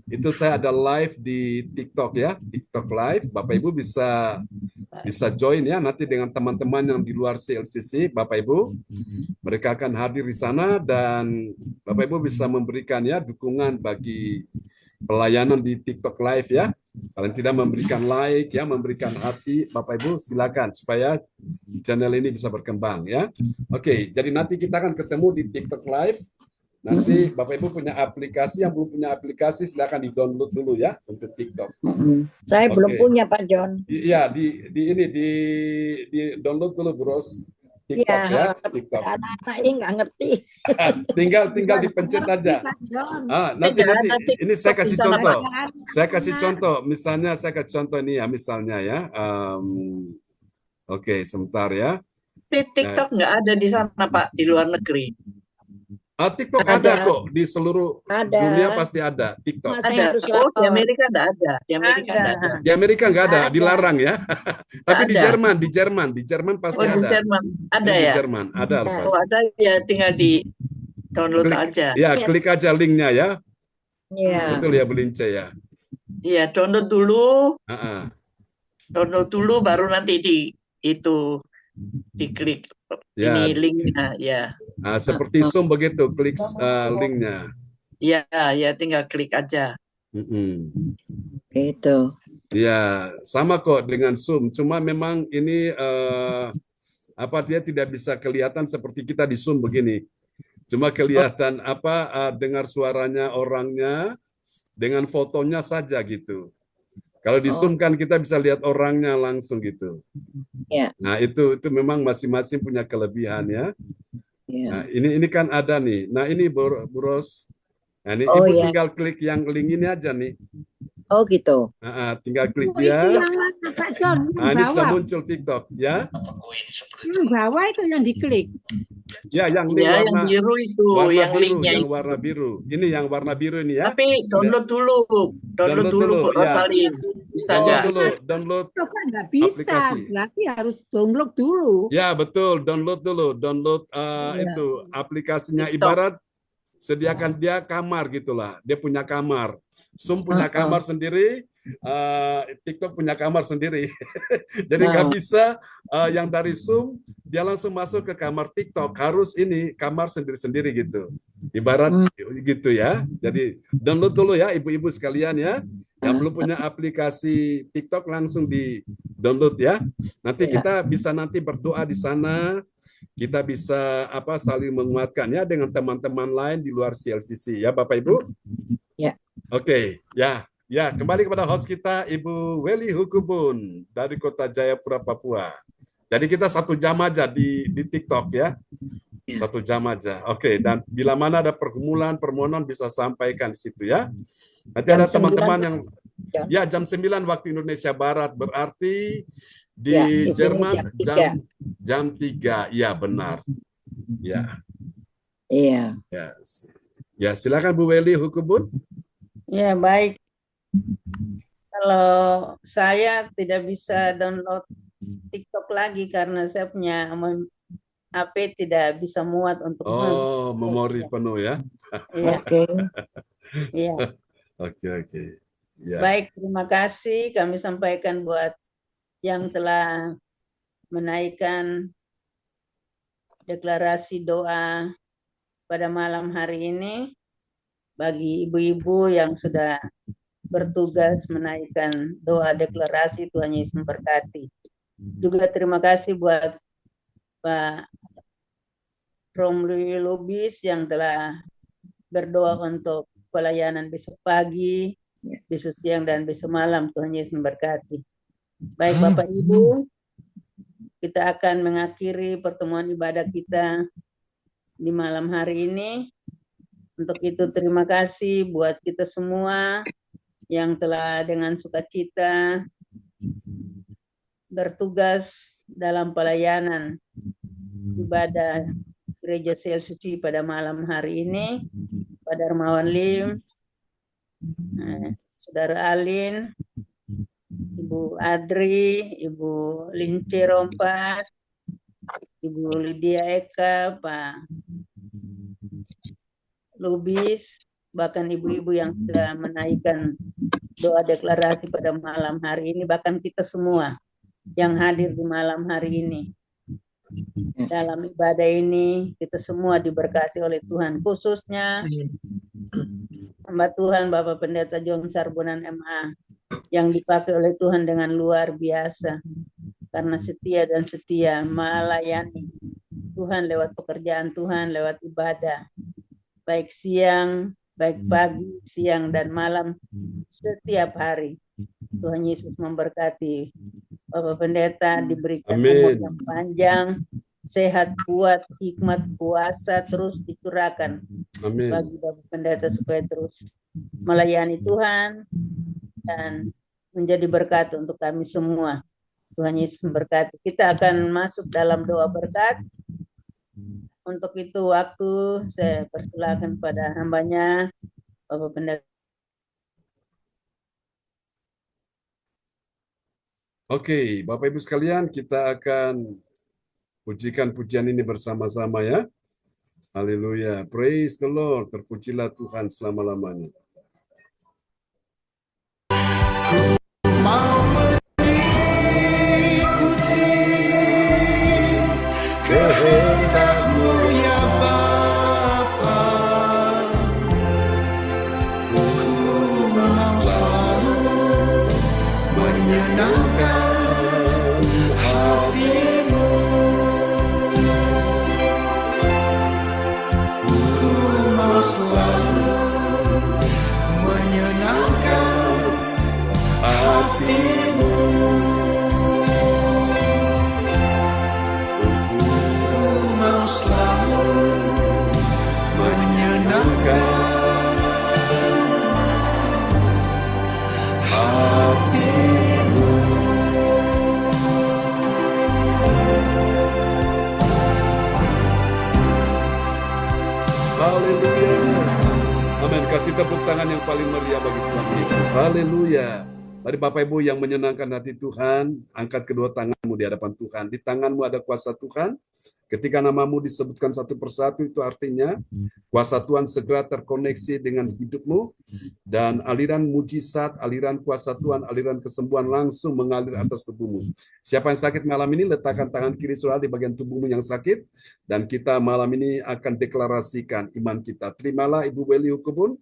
itu saya ada live di TikTok ya, TikTok live. Bapak Ibu bisa join ya, nanti dengan teman-teman yang di luar CLCC, Bapak Ibu, mereka akan hadir di sana, dan Bapak Ibu bisa memberikan ya dukungan bagi pelayanan di TikTok live ya. Kalian tidak memberikan like ya, memberikan hati, Bapak Ibu silakan supaya channel ini bisa berkembang ya. Oke, jadi nanti kita akan ketemu di TikTok live. Nanti Bapak Ibu punya aplikasi, yang belum punya aplikasi silakan di-download dulu ya untuk TikTok. Saya belum punya Pak John. Iya, di download dulu Bros TikTok ya, tapi TikTok. anak-anak ini nggak ngerti. tinggal dipencet aja. Nanti ini saya kasih contoh. Misalnya saya kasih contoh ini ya, misalnya ya. Oke, sebentar ya. TikTok nggak ada di sana, Pak, di luar negeri. TikTok ada kok di seluruh dunia, pasti ada TikTok. Ada. Oh, di Amerika nggak ada. Di Amerika nggak ada. Di Amerika nggak ada, dilarang ya. Tapi di Jerman pasti ada. Di Jerman ada ya. Di Jerman ada. Oh, ada ya, tinggal di download aja. Ya, klik aja linknya ya. Iya. Betul ya, Belince ya. Iya, download dulu. Download dulu, baru nanti diklik ini linknya ya. Seperti Zoom begitu, klik linknya. Ya, tinggal klik aja. Itu. Ya, sama kok dengan Zoom. Cuma memang ini dia tidak bisa kelihatan seperti kita di Zoom begini. Cuma kelihatan dengar suaranya orangnya dengan fotonya saja gitu. Kalau di Zoom kan kita bisa lihat orangnya langsung gitu. Nah, itu memang masing-masing punya kelebihan ya. Nah, ini kan ada nih. Nah, ini Bros. Nah, ini Ibu tinggal klik yang link ini aja nih. Oh, gitu. Tinggal klik dia. Nah, ini sudah muncul TikTok ya. Yang bawah itu yang diklik. Ya, yang yang biru itu, yang linknya yang warna biru. Ini yang warna biru ini ya. Tapi download dulu, Bu Rosalin. Bisa nggak? Download. Nggak bisa, berarti harus download dulu. Ya, betul. Download dulu. Download itu aplikasinya. Ibarat sediakan dia kamar gitulah. Dia punya kamar. Zoom punya kamar sendiri, TikTok punya kamar sendiri. Jadi nggak bisa yang dari Zoom dia langsung masuk ke kamar TikTok, harus ini kamar sendiri-sendiri gitu. Ibarat gitu ya. Jadi download dulu ya ibu-ibu sekalian ya. Yang belum punya aplikasi TikTok langsung di download ya. Nanti kita bisa nanti berdoa di sana. Kita bisa saling menguatkan ya dengan teman-teman lain di luar CLCC ya Bapak Ibu. Ya. Oke, ya kembali kepada host kita Ibu Weli Hukubun dari Kota Jayapura, Papua. Jadi kita 1 jam aja di TikTok ya. 1 jam aja. Oke, dan bila mana ada permohonan bisa sampaikan di situ ya. Nanti ada teman-teman yang jam 9 waktu Indonesia Barat, berarti di Jerman jam 3. Ya, benar. Ya. Iya. Ya, silakan Bu Weli Hukubun. Ya, baik. Kalau saya tidak bisa download TikTok lagi karena saya punya HP tidak bisa muat untuk memori penuh ya. Oke. Iya. Oke. Ya. Baik, terima kasih kami sampaikan buat yang telah menaikkan deklarasi doa pada malam hari ini. Bagi ibu-ibu yang sudah bertugas menaikkan doa deklarasi, Tuhan Yesus memberkati. Juga terima kasih buat Pak Romli Lubis yang telah berdoa untuk pelayanan besok pagi, besok siang, dan besok malam. Tuhan Yesus memberkati. Baik Bapak Ibu, kita akan mengakhiri pertemuan ibadah kita di malam hari ini. Untuk itu terima kasih buat kita semua yang telah dengan sukacita bertugas dalam pelayanan ibadah Gereja CLCC pada malam hari ini. Pak Darmawan Lim, Saudara Alin, Ibu Adri, Ibu Lince Rompas, Ibu Lydia Eka, Pak Lubis, bahkan ibu-ibu yang sudah menaikkan doa deklarasi pada malam hari ini, bahkan kita semua yang hadir di malam hari ini. Dalam ibadah ini, kita semua diberkati oleh Tuhan, khususnya hamba Tuhan Bapak Pendeta John Sarbunan MA, yang dipakai oleh Tuhan dengan luar biasa, karena setia dan setia melayani Tuhan lewat pekerjaan Tuhan, lewat ibadah. Baik siang, baik pagi, siang, dan malam, setiap hari. Tuhan Yesus memberkati. Bapak Pendeta diberikan umur yang panjang, sehat, kuat, hikmat, kuasa terus dicurahkan bagi Bapak Pendeta supaya terus melayani Tuhan dan menjadi berkat untuk kami semua. Tuhan Yesus memberkati. Kita akan masuk dalam doa berkat. Untuk itu waktu saya persilakan pada hambanya Bapak Pendeta. Oke, Bapak Ibu sekalian, kita akan pujikan pujian ini bersama-sama ya. Haleluya. Praise the Lord. Terpujilah Tuhan selama-lamanya. Mau mengikuti kehendak-Mu ya Bapa. Ku mau selalu menyenangkan hati-Mu. Ku mau selalu menyenangkan hati-Mu. Ku mau selalu menyenangkan hati-Mu. Haleluya. Amin. Kasih tepuk tangan yang paling meriah bagi Tuhan Yesus. Haleluya. Mari Bapak Ibu yang menyenangkan hati Tuhan, angkat kedua tanganmu di hadapan Tuhan. Di tanganmu ada kuasa Tuhan. Ketika namamu disebutkan satu persatu, itu artinya kuasa Tuhan segera terkoneksi dengan hidupmu, dan aliran mujizat, aliran kuasa Tuhan, aliran kesembuhan langsung mengalir atas tubuhmu. Siapa yang sakit malam ini, letakkan tangan kiri saudara di bagian tubuhmu yang sakit, dan kita malam ini akan deklarasikan iman kita. Terimalah Ibu Weli Hukubun,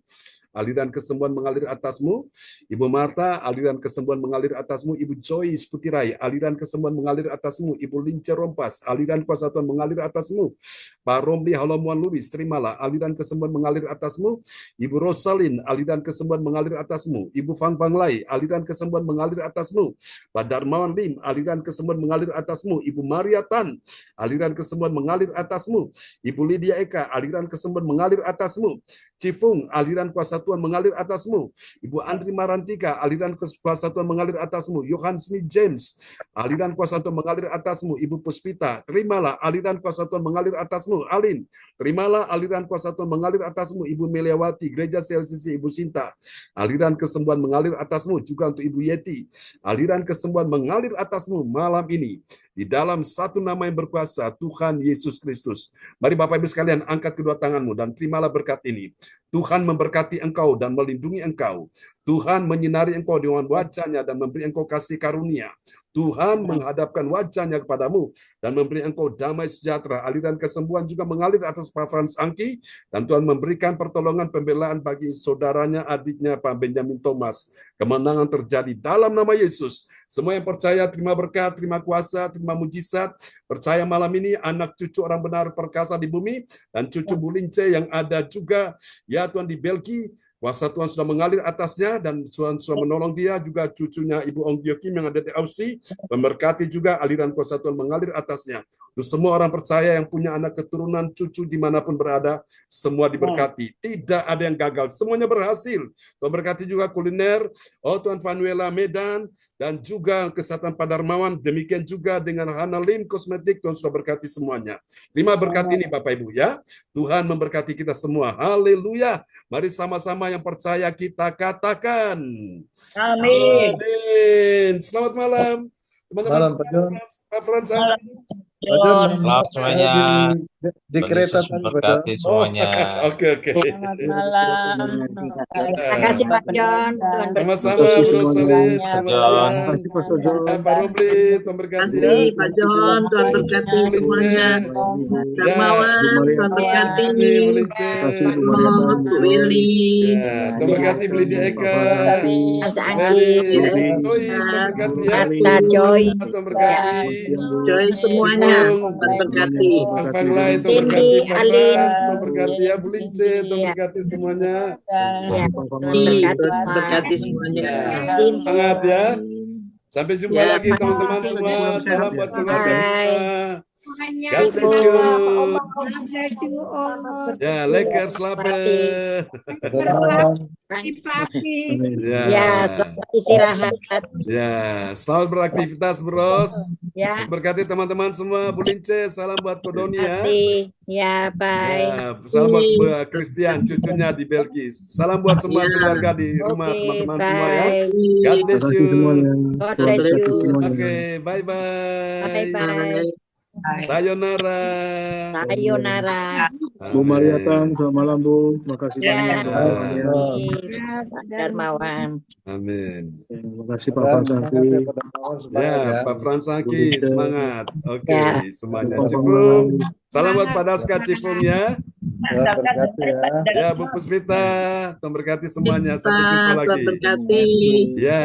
aliran kesembuhan mengalir atasmu. Ibu Marta, aliran kesembuhan mengalir atasmu. Ibu Joyce Putirai, aliran kesembuhan mengalir atasmu. Ibu Lince Rompas, aliran kuasa Tuhan mengalir atasmu. Pak Romli Halomuan Lubis, terimalah aliran kesembuhan mengalir atasmu. Ibu Rosalin, aliran kesembuhan mengalir atasmu. Ibu Fang Fang Lai, aliran kesembuhan mengalir atasmu. Pak Darmawan Lim, aliran kesembuhan mengalir atasmu. Ibu Maria Tan, aliran kesembuhan mengalir atasmu. Ibu Lydia Eka, aliran kesembuhan mengalir atasmu. Cifung, aliran kuasa Tuhan mengalir atasmu. Ibu Andri Marantika, aliran kuasa Tuhan mengalir atasmu. Yohanes James, aliran kuasa Tuhan mengalir atasmu. Ibu Puspita, terimalah aliran kuasa Tuhan mengalir atasmu. Alin, terimalah aliran kuasa Tuhan mengalir atasmu. Ibu Meliawati, Gereja CLCC, Ibu Sinta, aliran kesembuhan mengalir atasmu. Juga untuk Ibu Yeti, aliran kesembuhan mengalir atasmu malam ini. Di dalam satu nama yang berkuasa, Tuhan Yesus Kristus. Mari Bapak Ibu sekalian, angkat kedua tanganmu dan terimalah berkat ini. Tuhan memberkati engkau dan melindungi engkau. Tuhan menyinari engkau dengan wajah-Nya dan memberi engkau kasih karunia. Tuhan menghadapkan wajah-Nya kepadamu dan memberi engkau damai sejahtera. Aliran kesembuhan juga mengalir atas Pak Frans Angki, dan Tuhan memberikan pertolongan pembelaan bagi saudaranya, adiknya Pak Benjamin Thomas. Kemenangan terjadi dalam nama Yesus. Semua yang percaya terima berkat, terima kuasa, terima mujizat. Percaya malam ini anak cucu orang benar perkasa di bumi, dan cucu Bu Lince yang ada juga ya Tuhan di Belgia. Kuasa Tuhan sudah mengalir atasnya, dan Tuhan sudah menolong dia, juga cucunya Ibu Ong Gio Kim yang ada di Aussie, memberkati juga aliran kuasa Tuhan mengalir atasnya. Untuk semua orang percaya yang punya anak keturunan, cucu dimanapun berada, semua diberkati. Tidak ada yang gagal, semuanya berhasil. Tuhan berkati juga kuliner, Tuhan Vanuela Medan, dan juga kesehatan Pak Darmawan. Demikian juga dengan Hana Lim Kosmetik, Tuhan sudah berkati semuanya. Terima berkat ini Bapak Ibu ya. Tuhan memberkati kita semua. Haleluya. Mari sama-sama yang percaya kita katakan. Amin. Amin. Selamat malam. Teman-teman, Pak Frans. Selamat semuanya. Di kereta berkati semuanya. Oke. Selamat malam. Terima kasih Pak John. Sama-sama Bro Salin. John. Pak Romli, Tuhan berkati. Terima kasih Pak John, Tuhan berkati semuanya. Darmawan, Tuhan berkati. Bu Willy. Tuhan berkati Bu Lydia Eka. Mas Anggi. Marta, Joy. Tuhan berkati. Joy semuanya. Tuhan berkati. Cindy, Alin. Tuhan berkati ya Bu Lince. Tuhan berkati semuanya. Tuhan berkati semuanya. Semangat ya. Sampai jumpa lagi teman-teman semua. Salam buat keluarga. God bless you. God bless you all. Ya, lekker slapen. Pagi. Ya, selamat istirahat. Ya, selamat beraktivitas, Bros. Ya. Berkati teman-teman semua. Bu Lince, salam buat Kodoni ya. Ya, bye. Ya, salam buat Bu Christian, cucunya di Belgis. Salam buat semua keluarga di rumah teman-teman semua ya. God bless you. God bless you. Oke, bye-bye. Bye-bye. Sayonara. Sayonara. Bu Maria Tang, selamat malam Bu. Terima kasih Ya, banyak. Pak Darmawan. Amin. Terima kasih Pak Fransaki. Ya, Pak Fransaki, semangat. Oke, Ya. semuanya. Cipung, salam buat Pak Daska Cipung ya. Ya, berkati ya. Ya, Bu Puspita, Tuhan berkati semuanya. Sampai jumpa lagi. Tuhan berkati. Ya,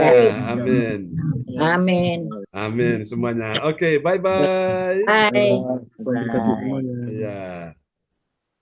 amin. Amin. Amin semuanya. Oke, bye-bye. Bye. Tuhan berkati semuanya. Ya.